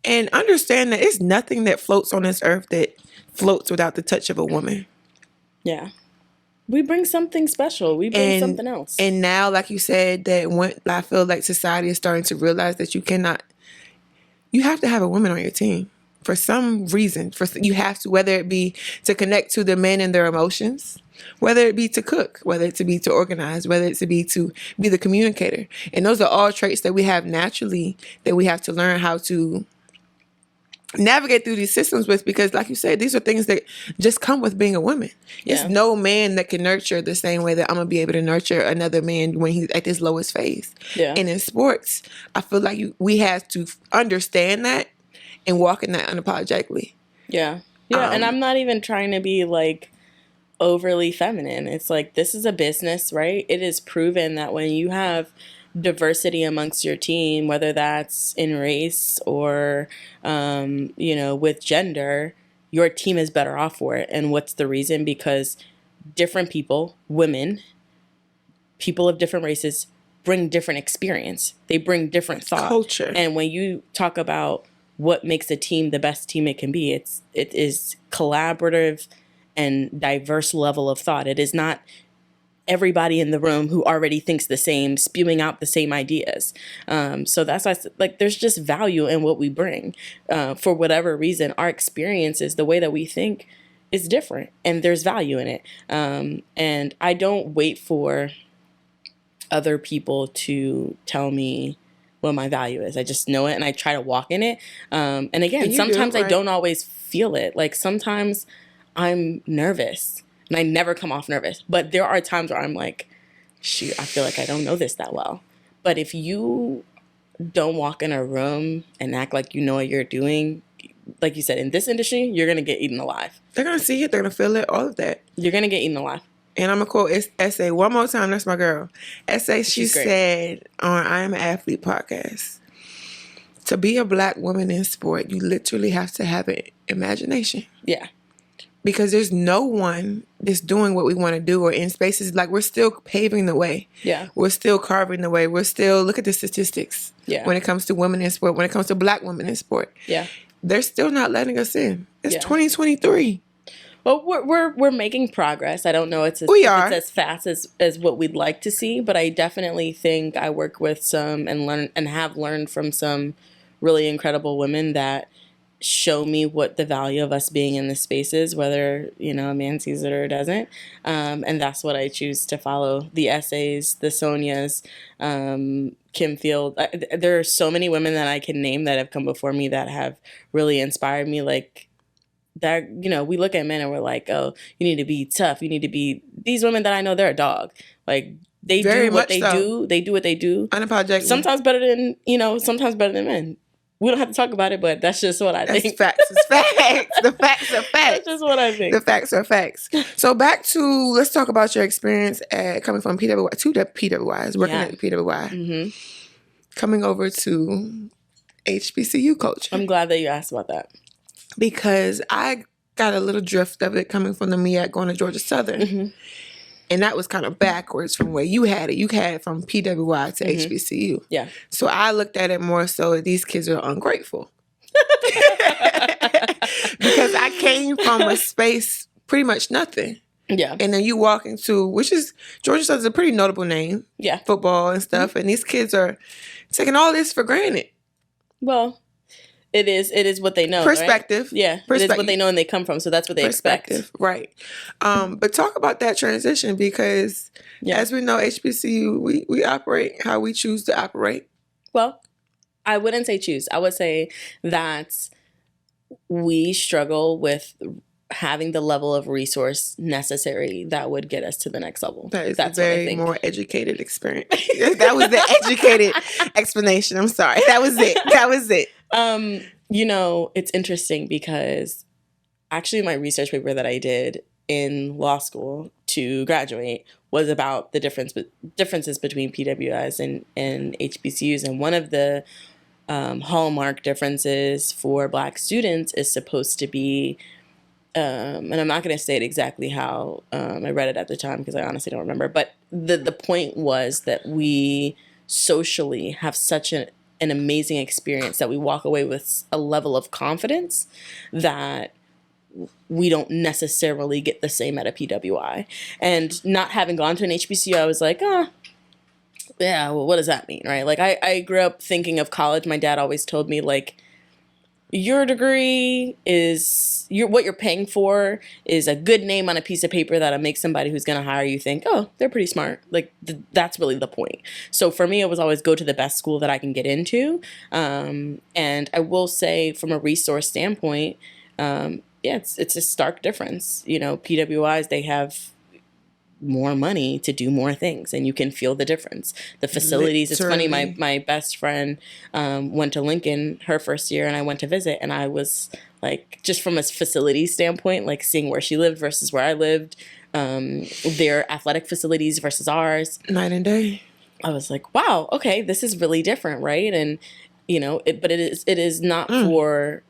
And understand that it's nothing that floats on this earth that floats without the touch of a woman. Yeah. We bring something special. We bring something else. And now, like you said, I feel like society is starting to realize that you have to have a woman on your team for some reason. You have to, whether it be to connect to the men and their emotions, whether it be to cook, whether it be to organize, whether it be to be the communicator. And those are all traits that we have naturally that we have to learn how to navigate through these systems with, because like you said, these are things that just come with being a woman. Yeah. There's no man that can nurture the same way that I'm gonna be able to nurture another man when he's at his lowest phase. Yeah. And in sports, I feel like we have to understand that and walk in that unapologetically. Yeah. Yeah. And I'm not even trying to be like overly feminine. It's like, this is a business, right? It is proven that when you have diversity amongst your team, whether that's in race or, with gender, your team is better off for it. And what's the reason? Because different people, women, people of different races, bring different experience. They bring different thought. Culture. And when you talk about what makes a team the best team it can be, it is collaborative and diverse level of thought. It is not everybody in the room who already thinks the same, spewing out the same ideas. So that's why, like, there's just value in what we bring. For whatever reason, our experiences, the way that we think is different, and there's value in it. And I don't wait for other people to tell me what my value is. I just know it, and I try to walk in it. And again, sometimes I don't always feel it. Like, sometimes I'm nervous. And I never come off nervous. But there are times where I'm like, shoot, I feel like I don't know this that well. But if you don't walk in a room and act like you know what you're doing, like you said, in this industry, you're going to get eaten alive. They're going to see it. They're going to feel it. All of that. You're going to get eaten alive. And I'm going to quote Essay one more time. That's my girl. Essay, she said on I Am an Athlete podcast, to be a Black woman in sport, you literally have to have an imagination. Yeah. Because there's no one that's doing what we want to do, or in spaces like we're still paving the way. Yeah. We're still carving the way. We're still, look at the statistics. Yeah. When it comes to women in sport, when it comes to Black women in sport. Yeah. They're still not letting us in. It's 2023. Well, we're making progress. I don't know it's as fast as what we'd like to see, but I definitely think I work with some and have learned from some really incredible women that show me what the value of us being in the space is, whether, a man sees it or doesn't. And that's what I choose to follow. The Essays, the Sonias, Kim Field. There are so many women that I can name that have come before me that have really inspired me. Like, that, you know, we look at men and we're like, oh, you need to be tough. You need to be, these women that I know, they're a dog. Like, they do what they do. They do what they do. Unapologetically. Sometimes better than, you know, sometimes better than men. We don't have to talk about it, but that's just what I think. Facts. It's facts. The facts are facts. That's just what I think. The facts are facts. So back to, let's talk about your experience at coming from PWI to the PWIs, working at the PWI. Mm-hmm. Coming over to HBCU culture. I'm glad that you asked about that. Because I got a little drift of it coming from the MEAC going to Georgia Southern. Mm-hmm. And that was kind of backwards from where you had it. You had it from PWI to HBCU. Yeah. So I looked at it more so these kids are ungrateful. Because I came from a space, pretty much nothing. Yeah. And then you walk into, which is, Georgia Southern's a pretty notable name. Yeah. Football and stuff. Mm-hmm. And these kids are taking all this for granted. Well, it is what they know. Perspective. Right? Yeah. It is what they know and they come from. So that's what they expect. Right. But talk about that transition because as we know, HBCU, we operate how we choose to operate. Well, I wouldn't say choose. I would say that we struggle with having the level of resource necessary that would get us to the next level. That's a very more educated experience. That was the educated explanation. I'm sorry. That was it. You know, it's interesting because actually my research paper that I did in law school to graduate was about the differences between PWIs and HBCUs. And one of the hallmark differences for Black students is supposed to be, and I'm not going to say it exactly how I read it at the time because I honestly don't remember, but the point was that we socially have such an amazing experience that we walk away with a level of confidence that we don't necessarily get the same at a PWI. And not having gone to an HBCU, I was like, yeah, well, what does that mean, right? Like, I grew up thinking of college. My dad always told me, like, your degree is what you're paying for is a good name on a piece of paper that'll make somebody who's going to hire you think, oh, they're pretty smart. Like that's really the point. So for me, it was always go to the best school that I can get into. And I will say from a resource standpoint, it's a stark difference. You know, PWIs, they have more money to do more things and you can feel the difference. The facilities, literally. It's funny, my best friend went to Lincoln her first year and I went to visit and I was like, just from a facility standpoint, like seeing where she lived versus where I lived, their athletic facilities versus ours. Night and day. I was like, wow, okay, this is really different, right? And you know, but it is not for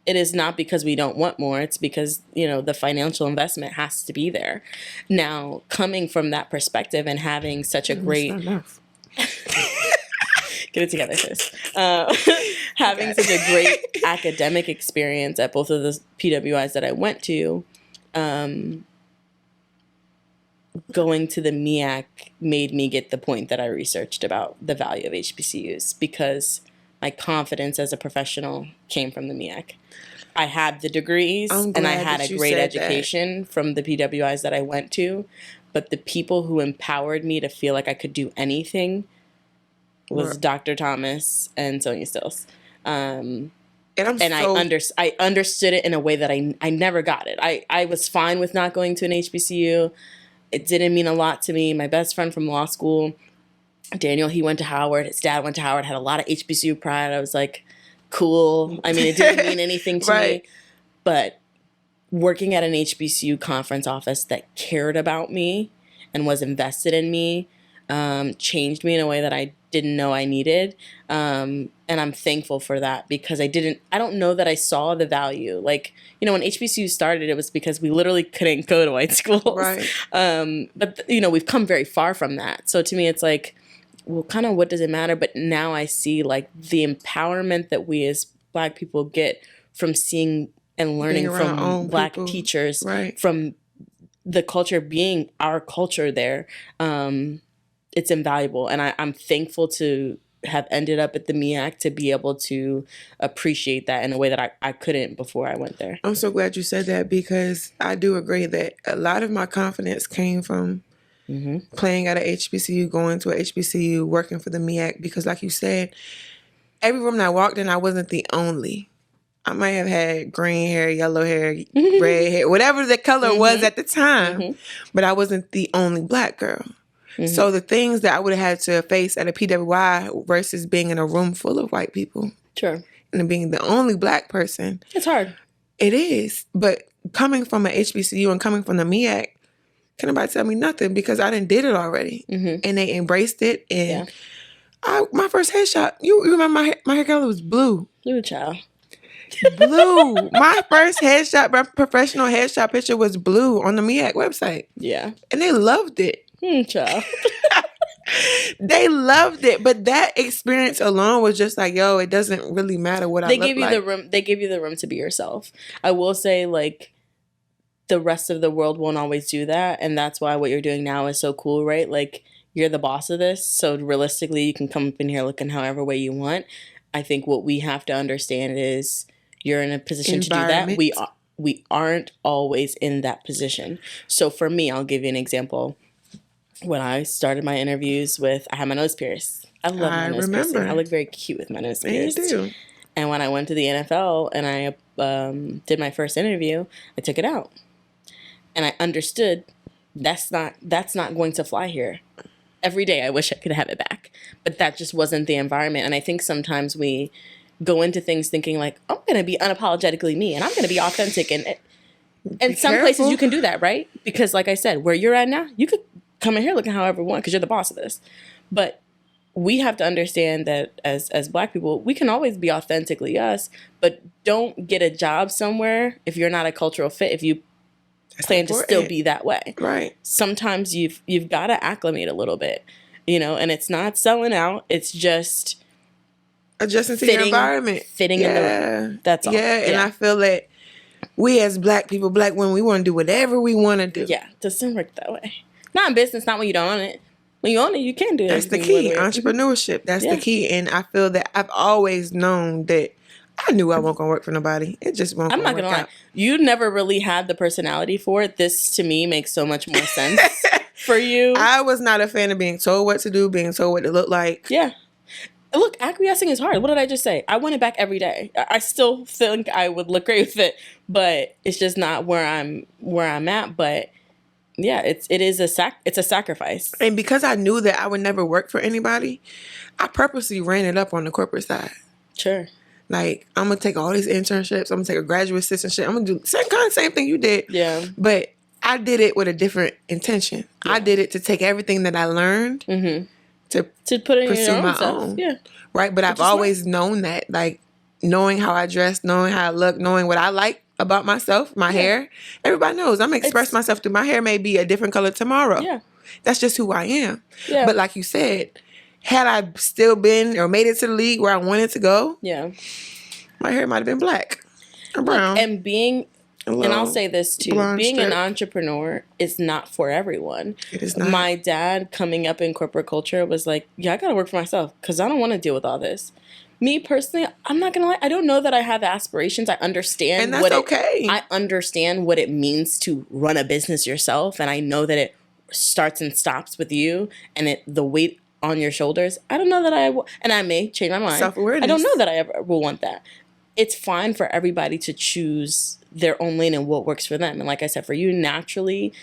it is not because we don't want more. It's because, you know, the financial investment has to be there. Now, coming from that perspective and having such a great... Get it together, sis. Having such a great academic experience at both of the PWIs that I went to, going to the MEAC made me get the point that I researched about the value of HBCUs because my confidence as a professional came from the MEAC. I had the degrees and I had a great education from the PWIs that I went to, but the people who empowered me to feel like I could do anything was Dr. Thomas and Sonia Stills. I understood it in a way that I never got it. I was fine with not going to an HBCU. It didn't mean a lot to me. My best friend from law school, Daniel, he went to Howard. His dad went to Howard, had a lot of HBCU pride. I was like, cool. I mean, it didn't mean anything to me. But working at an HBCU conference office that cared about me and was invested in me changed me in a way that I didn't know I needed. And I'm thankful for that because I don't know that I saw the value. Like, you know, when HBCU started, it was because we literally couldn't go to white schools. Right. But, you know, we've come very far from that. So to me, it's like, well, kind of what does it matter? But now I see like the empowerment that we as Black people get from seeing and learning from Black teachers, from the culture being our culture there. It's invaluable. And I'm thankful to have ended up at the MEAC to be able to appreciate that in a way that I couldn't before I went there. I'm so glad you said that because I do agree that a lot of my confidence came from playing at a HBCU, going to a HBCU, working for the MEAC, because like you said, every room that I walked in, I wasn't the only I might have had green hair, yellow hair, red hair, whatever the color was at the time, but I wasn't the only black girl. So the things that I would have had to face at a PWI versus being in a room full of white people. Sure. And being the only black person. It's hard. It is. But coming from an HBCU and coming from the MEAC, can nobody tell me nothing because I done did it already. And they embraced it. And my first headshot, you remember my hair color was blue. Blue, child. Blue. My first headshot, my professional headshot picture was blue on the MEAC website. Yeah. And they loved it. Child. They loved it, but that experience alone was just like, yo, it doesn't really matter what I look like. They give you the room to be yourself. I will say, like, the rest of the world won't always do that, and that's why what you're doing now is so cool, right? Like, you're the boss of this, so realistically, you can come up in here looking however way you want. I think what we have to understand is you're in a position to do that. We aren't always in that position. So for me, I'll give you an example. When I started my interviews I had my nose pierced. I love my nose piercing. I look very cute with my nose pierced. You do. And when I went to the NFL and I did my first interview, I took it out. And I understood that's not going to fly here. Every day I wish I could have it back. But that just wasn't the environment. And I think sometimes we go into things thinking like, I'm going to be unapologetically me and I'm going to be authentic. And some places you can do that, right? Because like I said, where you're at now, you could come in here looking however you want because you're the boss of this. But we have to understand that as black people, we can always be authentically us, but don't get a job somewhere if you're not a cultural fit, if you plan to still be that way. Right. Sometimes you've got to acclimate a little bit, and it's not selling out. It's just adjusting to your environment. Fitting in the room. That's all. Yeah, and I feel that we as black people, black women, we want to do whatever we want to do. Yeah, it doesn't work that way. Not in business, not when you don't own it. When you own it, you can do it. That's the key. Entrepreneurship. That's the key. And I feel that I've always known that I knew I wasn't going to work for nobody. It just won't work out. I'm not going to lie. You never really had the personality for it. This, to me, makes so much more sense for you. I was not a fan of being told what to do, being told what to look like. Yeah. Look, acquiescing is hard. What did I just say? I want it back every day. I still think I would look great with it, but it's just not where I'm at. But yeah, it's a sacrifice. And because I knew that I would never work for anybody, I purposely ran it up on the corporate side. Sure. Like, I'm going to take all these internships. I'm going to take a graduate assistantship. I'm going to do the same thing you did. Yeah. But I did it with a different intention. Yeah. I did it to take everything that I learned to put it pursue in my self. own. Yeah. Right? But I've always known that. Like, knowing how I dress, knowing how I look, knowing what I like about myself, my hair. Everybody knows I'm going to express myself through my hair may be a different color tomorrow. Yeah. That's just who I am. Yeah. But like you said, had I still been or made it to the league where I wanted to go, my hair might have been black or brown. And I'll say this too, being an entrepreneur is not for everyone. It is not. My dad coming up in corporate culture was like, yeah, I got to work for myself because I don't want to deal with all this. Me personally, I'm not going to lie. I don't know that I have aspirations. I understand. And that's okay. I understand what it means to run a business yourself. And I know that it starts and stops with you and the weight on your shoulders. I don't know that and I may change my mind. Self-awareness. I don't know that I ever will want that. It's fine for everybody to choose their own lane and what works for them. And like I said, for you, naturally,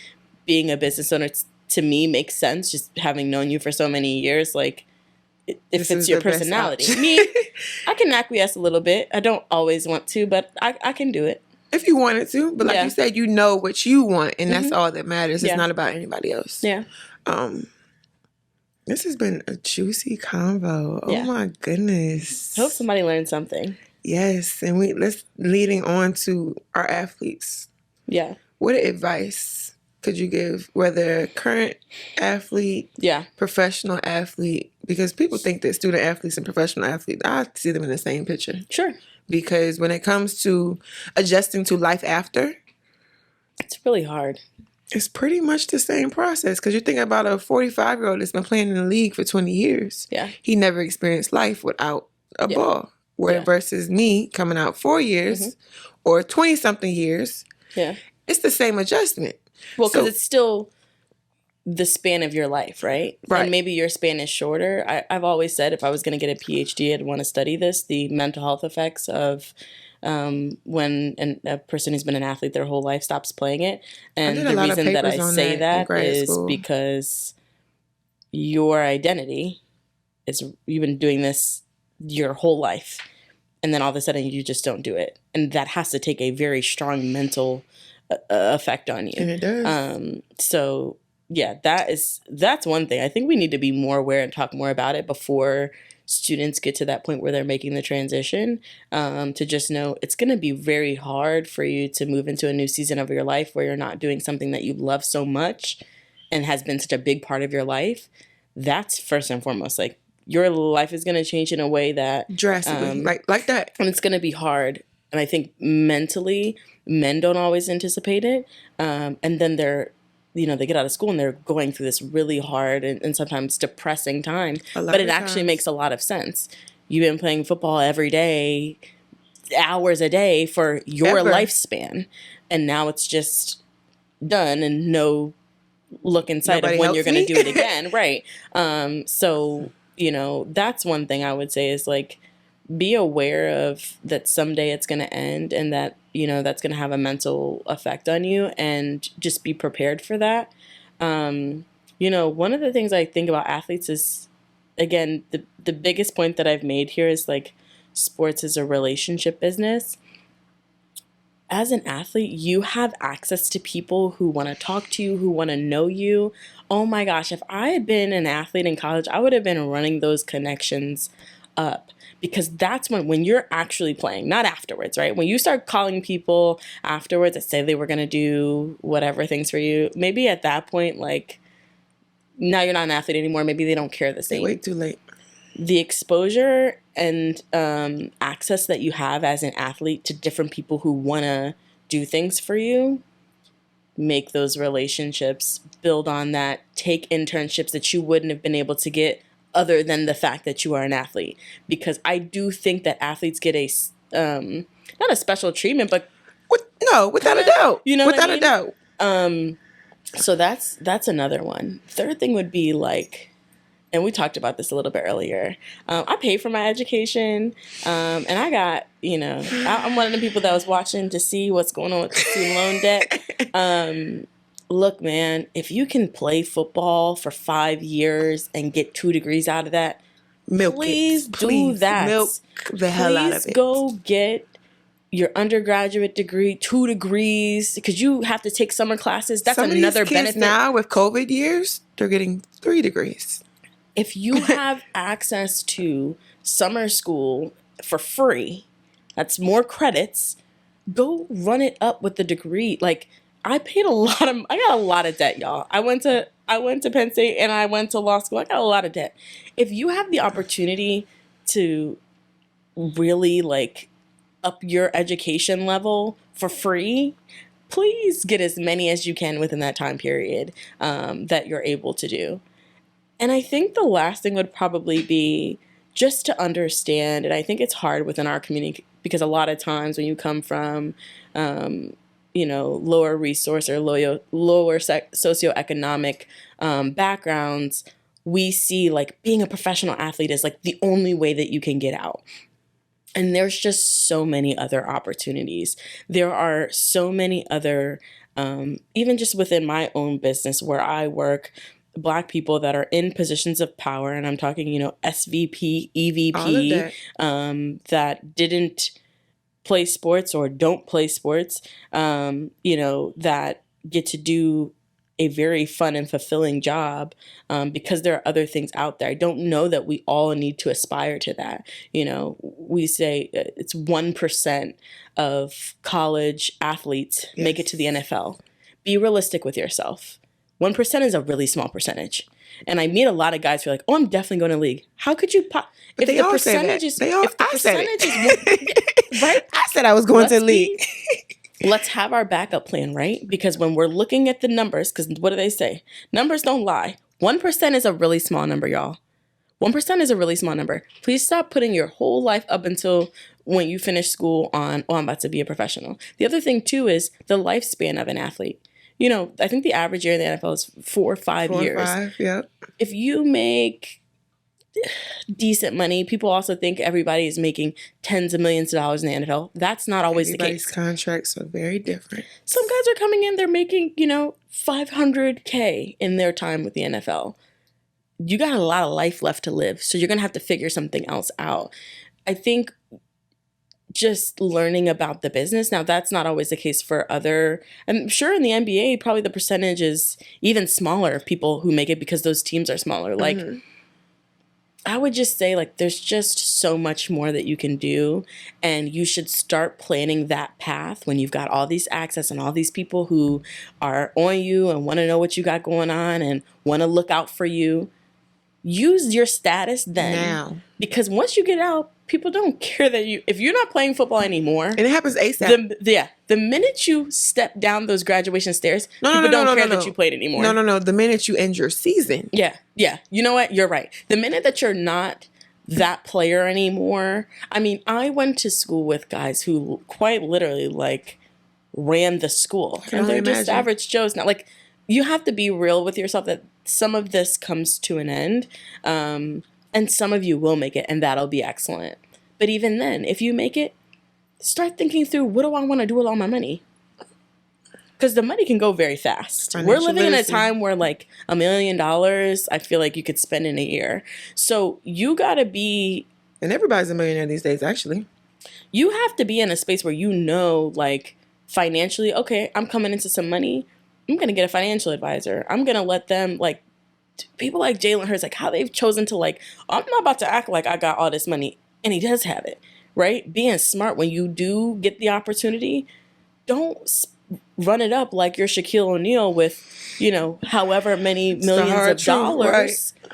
being a business owner, to me, makes sense. Just having known you for so many years, like, if it's your personality. Me, I can acquiesce a little bit. I don't always want to, but I can do it. If you wanted to. But like you said, you know what you want, and that's all that matters. It's not about anybody else. Yeah. This has been a juicy convo. Oh my goodness. I hope somebody learned something. Yes. And let's leading on to our athletes. Yeah. What advice could you give, whether current athlete, professional athlete? Because people think that student athletes and professional athletes, I see them in the same picture. Sure. Because when it comes to adjusting to life after, it's really hard. It's pretty much the same process. Because you think about a 45-year-old that's been playing in the league for 20 years. Yeah. He never experienced life without a ball. Where versus me coming out 4 years or 20-something years, it's the same adjustment. Well, because it's still the span of your life, right? Right. And maybe your span is shorter. I've always said if I was going to get a PhD, I'd want to study this, the mental health effects of when a person who's been an athlete their whole life stops playing it. And the reason that I say that is because your identity is, you've been doing this your whole life, and then all of a sudden you just don't do it. And that has to take a very strong mental effect on you. And it does. So yeah, that's one thing. I think we need to be more aware and talk more about it before students get to that point where they're making the transition, to just know it's going to be very hard for you to move into a new season of your life where you're not doing something that you love so much and has been such a big part of your life. That's first and foremost. Like, your life is going to change in a way that drastically, like that, and it's going to be hard. And I think mentally, men don't always anticipate it, and then they get out of school and they're going through this really hard and sometimes depressing time. But it actually makes a lot of sense. You've been playing football every day, hours a day for your lifespan, and now it's just done and no look in sight of when you're going to do it again. Right. So, that's one thing I would say is, like, be aware of that someday it's going to end, and that, that's going to have a mental effect on you, and just be prepared for that. One of the things I think about athletes is, again, the biggest point that I've made here is, like, sports is a relationship business. As an athlete, you have access to people who want to talk to you, who want to know you. Oh my gosh, if I had been an athlete in college, I would have been running those connections up, because that's when you're actually playing, not afterwards, right? When you start calling people afterwards that say they were going to do whatever things for you, maybe at that point, like, now you're not an athlete anymore. Maybe they don't care the same. Way too late. The exposure and access that you have as an athlete to different people who want to do things for you, make those relationships, build on that, take internships that you wouldn't have been able to get other than the fact that you are an athlete. Because I do think that athletes get not a special treatment, but without a doubt. Without a doubt. So that's another one. Third thing would be, like, and we talked about this a little bit earlier. I paid for my education, and I got, I'm one of the people that was watching to see what's going on with the student loan debt. Look, man, if you can play football for 5 years and get 2 degrees out of that, please do that. Milk the hell out of it. Please go get your undergraduate degree, 2 degrees, because you have to take summer classes. That's another benefit. Now with COVID years, they're getting 3 degrees. If you have access to summer school for free, that's more credits, go run it up with the degree. Like, I got a lot of debt, y'all. I went to Penn State and I went to law school. I got a lot of debt. If you have the opportunity to really, like, up your education level for free, please get as many as you can within that time period that you're able to do. And I think the last thing would probably be just to understand, and I think it's hard within our community because a lot of times when you come from, lower resource or lower socioeconomic backgrounds, we see, like, being a professional athlete is, like, the only way that you can get out. And there's just so many other opportunities. There are so many other, even just within my own business where I work, Black people that are in positions of power, and I'm talking, SVP, EVP, that didn't play sports or don't play sports, that get to do a very fun and fulfilling job because there are other things out there. I don't know that we all need to aspire to that. We say it's 1% of college athletes make it to the NFL. Be realistic with yourself. 1% is a really small percentage. And I meet a lot of guys who are like, oh, I'm definitely going to league. How could you if the percentage is right? I said I was going to league. Let's have our backup plan, right? Because when we're looking at the numbers, because what do they say? Numbers don't lie. 1% is a really small number, y'all. 1% is a really small number. Please stop putting your whole life up until when you finish school on, oh, I'm about to be a professional. The other thing, too, is the lifespan of an athlete. I think the average year in the NFL is 4 or 5 years. 4 or 5, yep. If you make decent money. People also think everybody is making tens of millions of dollars in the NFL. That's not always the case. Contracts are very different. Some guys are coming in, they're making, $500K in their time with the NFL. You got a lot of life left to live, so you're going to have to figure something else out. I think just learning about the business. Now, that's not always the case for I'm sure in the NBA, probably the percentage is even smaller of people who make it because those teams are smaller. Like, I would just say, there's just so much more that you can do, and you should start planning that path when you've got all these access and all these people who are on you and want to know what you got going on and want to look out for you. Use your status then. Now. Because once you get out, people don't care if you're not playing football anymore. And it happens ASAP. The minute you step down those graduation stairs, people don't care that you played anymore. No. The minute you end your season. Yeah. You know what? You're right. The minute that you're not that player anymore. I mean, I went to school with guys who quite literally ran the school. And they're just average Joes now. You have to be real with yourself that some of this comes to an end. And some of you will make it, and that'll be excellent. But even then, if you make it, start thinking through, what do I want to do with all my money? Because the money can go very fast. We're living in a time where $1 million, I feel like you could spend in a year. So you got to be... And everybody's a millionaire these days, actually. You have to be in a space where financially, okay, I'm coming into some money. I'm going to get a financial advisor. I'm going to let them, people like Jalen Hurts, how they've chosen to, I'm not about to act like I got all this money. And he does have it, right? Being smart when you do get the opportunity, don't run it up like you're Shaquille O'Neal with, however many millions of dollars. Right.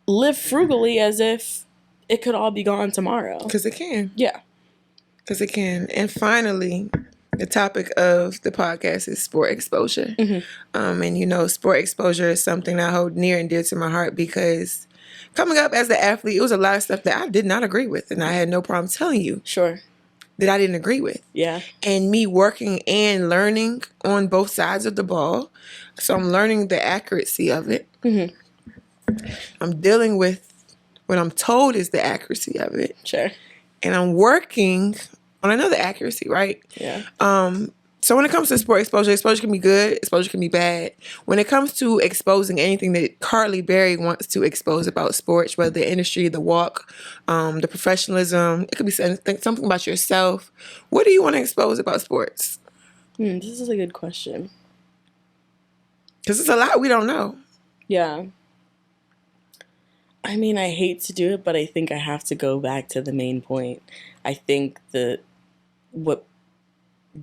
Live frugally as if it could all be gone tomorrow. Because it can. Yeah. Because it can. And finally... the topic of the podcast is sport exposure. And, sport exposure is something I hold near and dear to my heart because coming up as an athlete, it was a lot of stuff that I did not agree with. And I had no problem telling you. Sure. That I didn't agree with. Yeah. And me working and learning on both sides of the ball. So I'm learning the accuracy of it. I'm dealing with what I'm told is the accuracy of it. Sure. And I'm working on another accuracy, right? Yeah. So when it comes to sport exposure can be good, exposure can be bad. When it comes to exposing anything that Karley Berry wants to expose about sports, whether the industry, the walk, the professionalism, it could be something about yourself. What do you want to expose about sports? This is a good question. Because it's a lot we don't know. Yeah. I mean, I hate to do it, but I think I have to go back to the main point. I think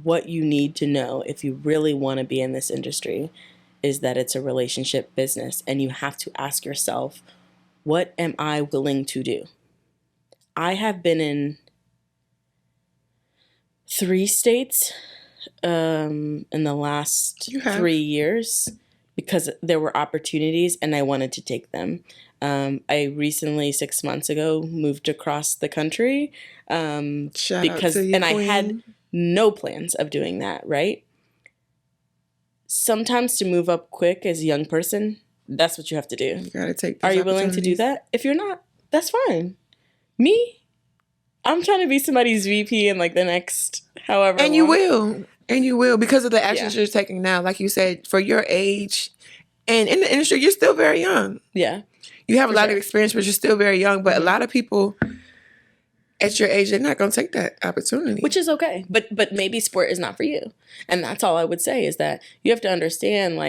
what you need to know if you really want to be in this industry is that it's a relationship business, and you have to ask yourself, what am I willing to do? I have been in 3 states in the last 3 years because there were opportunities and I wanted to take them. I recently, 6 months ago, moved across the country because I had no plans of doing that, right? Sometimes to move up quick as a young person, that's what you have to do. You gotta take. Are you willing to do that? If you're not, that's fine. Me, I'm trying to be somebody's VP in the next however long. And you will because of the actions you're taking now. Like you said, for your age and in the industry, you're still very young. Yeah. You have a lot of experience, but you're still very young. But a lot of people at your age, they're not going to take that opportunity. Which is okay. But maybe sport is not for you. And that's all I would say is that you have to understand,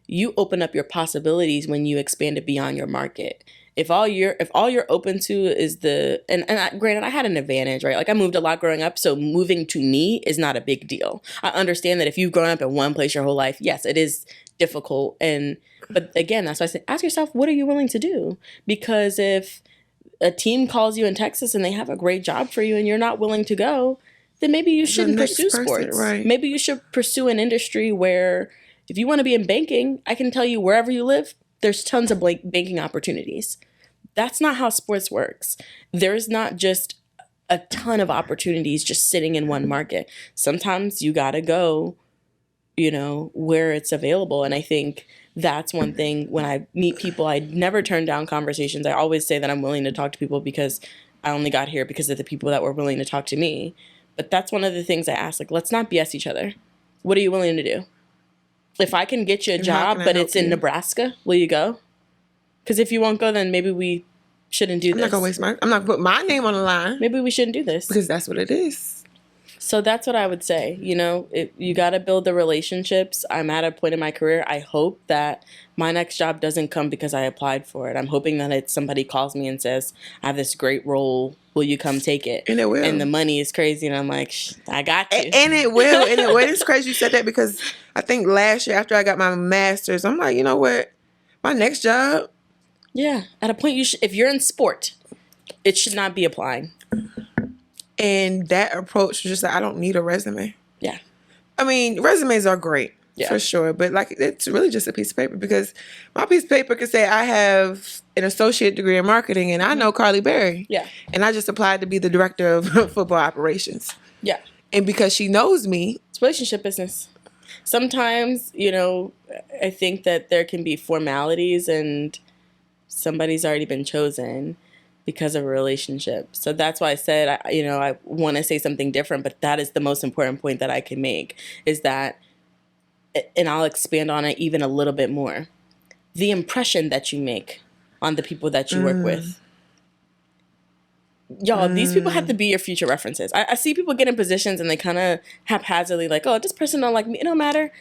you open up your possibilities when you expand it beyond your market. If all you're open to is granted, I had an advantage, right? I moved a lot growing up, so moving to me is not a big deal. I understand that if you've grown up in one place your whole life, yes, it is difficult. But again, that's why I say, ask yourself, what are you willing to do? Because if a team calls you in Texas and they have a great job for you and you're not willing to go, then maybe you shouldn't pursue sports. Right. Maybe you should pursue an industry where if you want to be in banking, I can tell you wherever you live, there's tons of banking opportunities. That's not how sports works. There's not just a ton of opportunities just sitting in one market. Sometimes you got to go where it's available. And I think that's one thing when I meet people, I never turn down conversations. I always say that I'm willing to talk to people because I only got here because of the people that were willing to talk to me. But that's one of the things I ask, like, let's not BS each other. What are you willing to do? If I can get you a job, but it's in Nebraska, will you go? Because if you won't go, then maybe we shouldn't do this. I'm not going to put my name on the line. Maybe we shouldn't do this. Because that's what it is. So that's what I would say. You got to build the relationships. I'm at a point in my career. I hope that my next job doesn't come because I applied for it. I'm hoping that it's somebody calls me and says, I have this great role. Will you come take it? And it will. And the money is crazy. And I'm like, I got you. And it will. And it will. It's crazy you said that because I think last year after I got my master's, I'm like, you know what? My next job. Yeah. At a point, if you're in sport, it should not be applying. And that approach was just like, I don't need a resume. Yeah. I mean, resumes are great, for sure. But, like, it's really just a piece of paper because my piece of paper could say I have an associate degree in marketing and I know Karley Berry. Yeah. And I just applied to be the director of football operations. Yeah. And because she knows me. It's relationship business. Sometimes, I think that there can be formalities and somebody's already been chosen because of a relationship. So that's why I said, I want to say something different, but that is the most important point that I can make is that, and I'll expand on it even a little bit more, the impression that you make on the people that you work with. Y'all, these people have to be your future references. I see people get in positions and they kind of haphazardly like, oh, this person don't like me. It don't matter.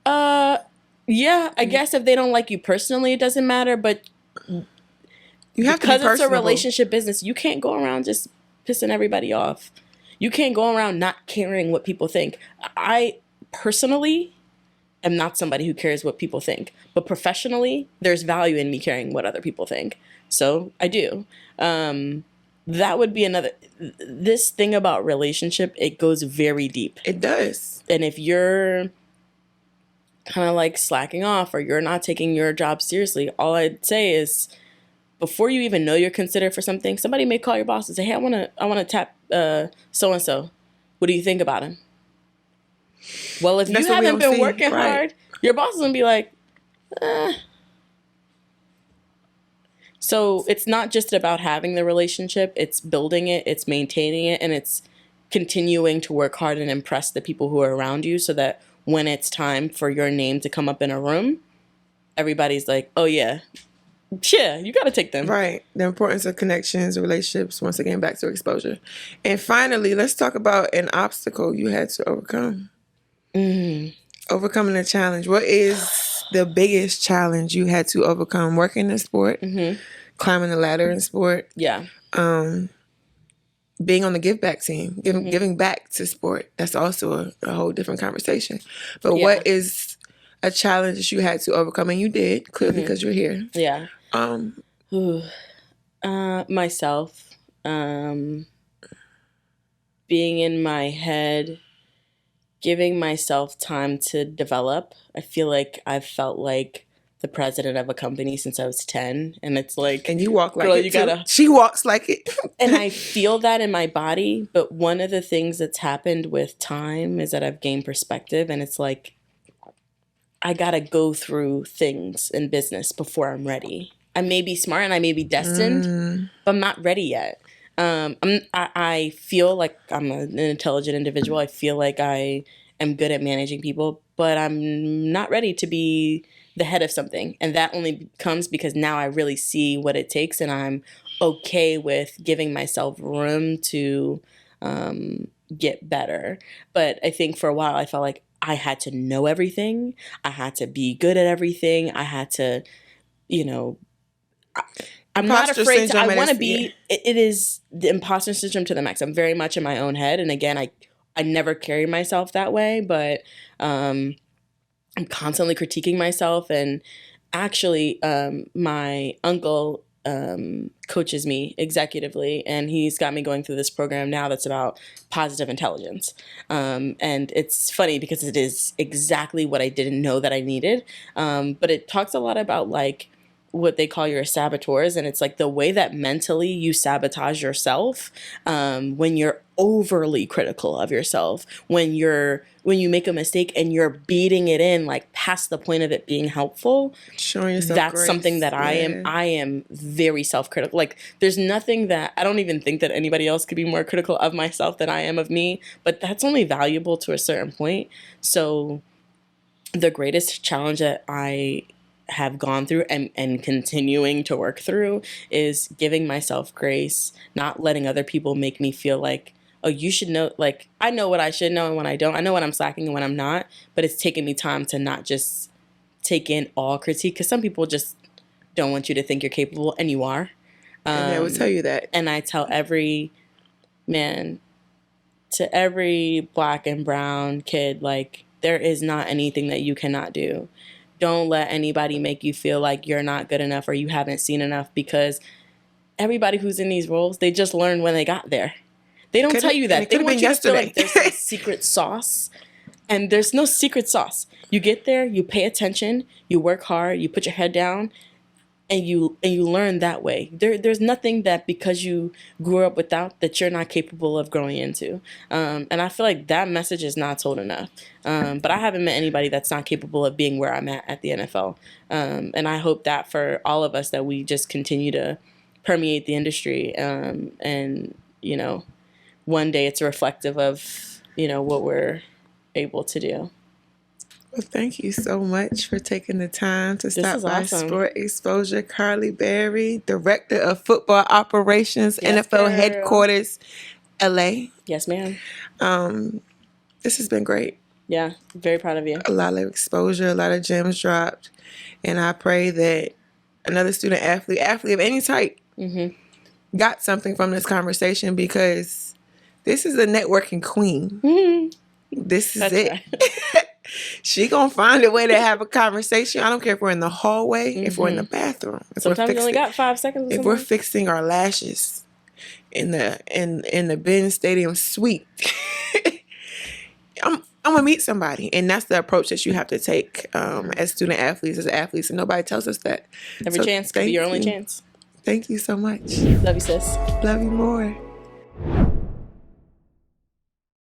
Yeah, I guess if they don't like you personally, it doesn't matter, but you have because to be it's a relationship business, you can't go around just pissing everybody off. You can't go around not caring what people think. I personally am not somebody who cares what people think. But professionally, there's value in me caring what other people think. So I do. That would be another. This thing about relationship, it goes very deep. It does. And if you're kind of like slacking off or you're not taking your job seriously, all I'd say is, before you even know you're considered for something, somebody may call your boss and say, hey, I want to tap so-and-so. What do you think about him? Well, if you haven't been working hard, your boss is going to be like, So it's not just about having the relationship. It's building it. It's maintaining it. And it's continuing to work hard and impress the people who are around you so that when it's time for your name to come up in a room, everybody's like, oh, yeah. Yeah, you got to take them. Right. The importance of connections, relationships, once again, back to exposure. And finally, let's talk about an obstacle you had to overcome. Overcoming a challenge. What is the biggest challenge you had to overcome working in sport, climbing the ladder in sport? Yeah. Being on the give back team, giving back to sport. That's also a whole different conversation. But what is a challenge that you had to overcome? And you did, clearly, because you're here. Yeah. Myself. Being in my head, giving myself time to develop. I feel like I've felt like the president of a company since I was 10. And it's like... And you walk like it, too. She walks like it. And I feel that in my body. But one of the things that's happened with time is that I've gained perspective. And it's like, I got to go through things in business before I'm ready. I may be smart and I may be destined, but I'm not ready yet. I feel like I'm an intelligent individual. I feel like I am good at managing people, but I'm not ready to be the head of something. And that only comes because now I really see what it takes and I'm okay with giving myself room to get better. But I think for a while I felt like I had to know everything. I had to be good at everything. I had to, I'm not afraid to, I want to be, it is the imposter syndrome to the max. I'm very much in my own head. And again, I never carry myself that way, but I'm constantly critiquing myself. And actually, my uncle coaches me executively, and he's got me going through this program now that's about positive intelligence. And it's funny because it is exactly what I didn't know that I needed. But it talks a lot about like, what they call your saboteurs, and it's like the way that mentally you sabotage yourself when you're overly critical of yourself, when you make a mistake and you're beating it in like past the point of it being helpful. Showing yourself that's grace. Something that I am very self-critical. Like there's nothing that I don't even think that anybody else could be more critical of myself than I am of me, but that's only valuable to a certain point. So the greatest challenge that I have gone through and continuing to work through is giving myself grace, not letting other people make me feel like, oh, you should know, like, I know what I should know and when I don't. I know when I'm slacking and when I'm not, but it's taken me time to not just take in all critique, because some people just don't want you to think you're capable, and you are. And they will tell you that. And I tell every Black and brown kid, like, there is not anything that you cannot do. Don't let anybody make you feel like you're not good enough or you haven't seen enough, because everybody who's in these roles, they just learned when they got there. They don't tell you that. They want you to feel like there's some secret sauce, and there's no secret sauce. You get there, you pay attention, you work hard, you put your head down, and you learn that way. There's nothing that because you grew up without that you're not capable of growing into. And I feel like that message is not told enough. But I haven't met anybody that's not capable of being where I'm at the NFL. And I hope that for all of us that we just continue to permeate the industry. And, you know, one day it's reflective of, you know, what we're able to do. Well, thank you so much for taking the time to stop by Sport Exposure. Karley Berry, Director of Football Operations, yes, NFL girl. Headquarters, LA. Yes, ma'am. This has been great. Yeah, very proud of you. A lot of exposure, a lot of gems dropped. And I pray that another student athlete of any type, got something from this conversation, because this is a networking queen. This is it. Right. She gonna find a way to have a conversation. I don't care if we're in the hallway, if we're in the bathroom. Sometimes you only got 5 seconds. If we're fixing our lashes in the Ben Stadium suite, I'm gonna meet somebody, and that's the approach that you have to take as student athletes, as athletes, and nobody tells us that. Every chance could be your only chance. Thank you so much. Love you, sis. Love you more.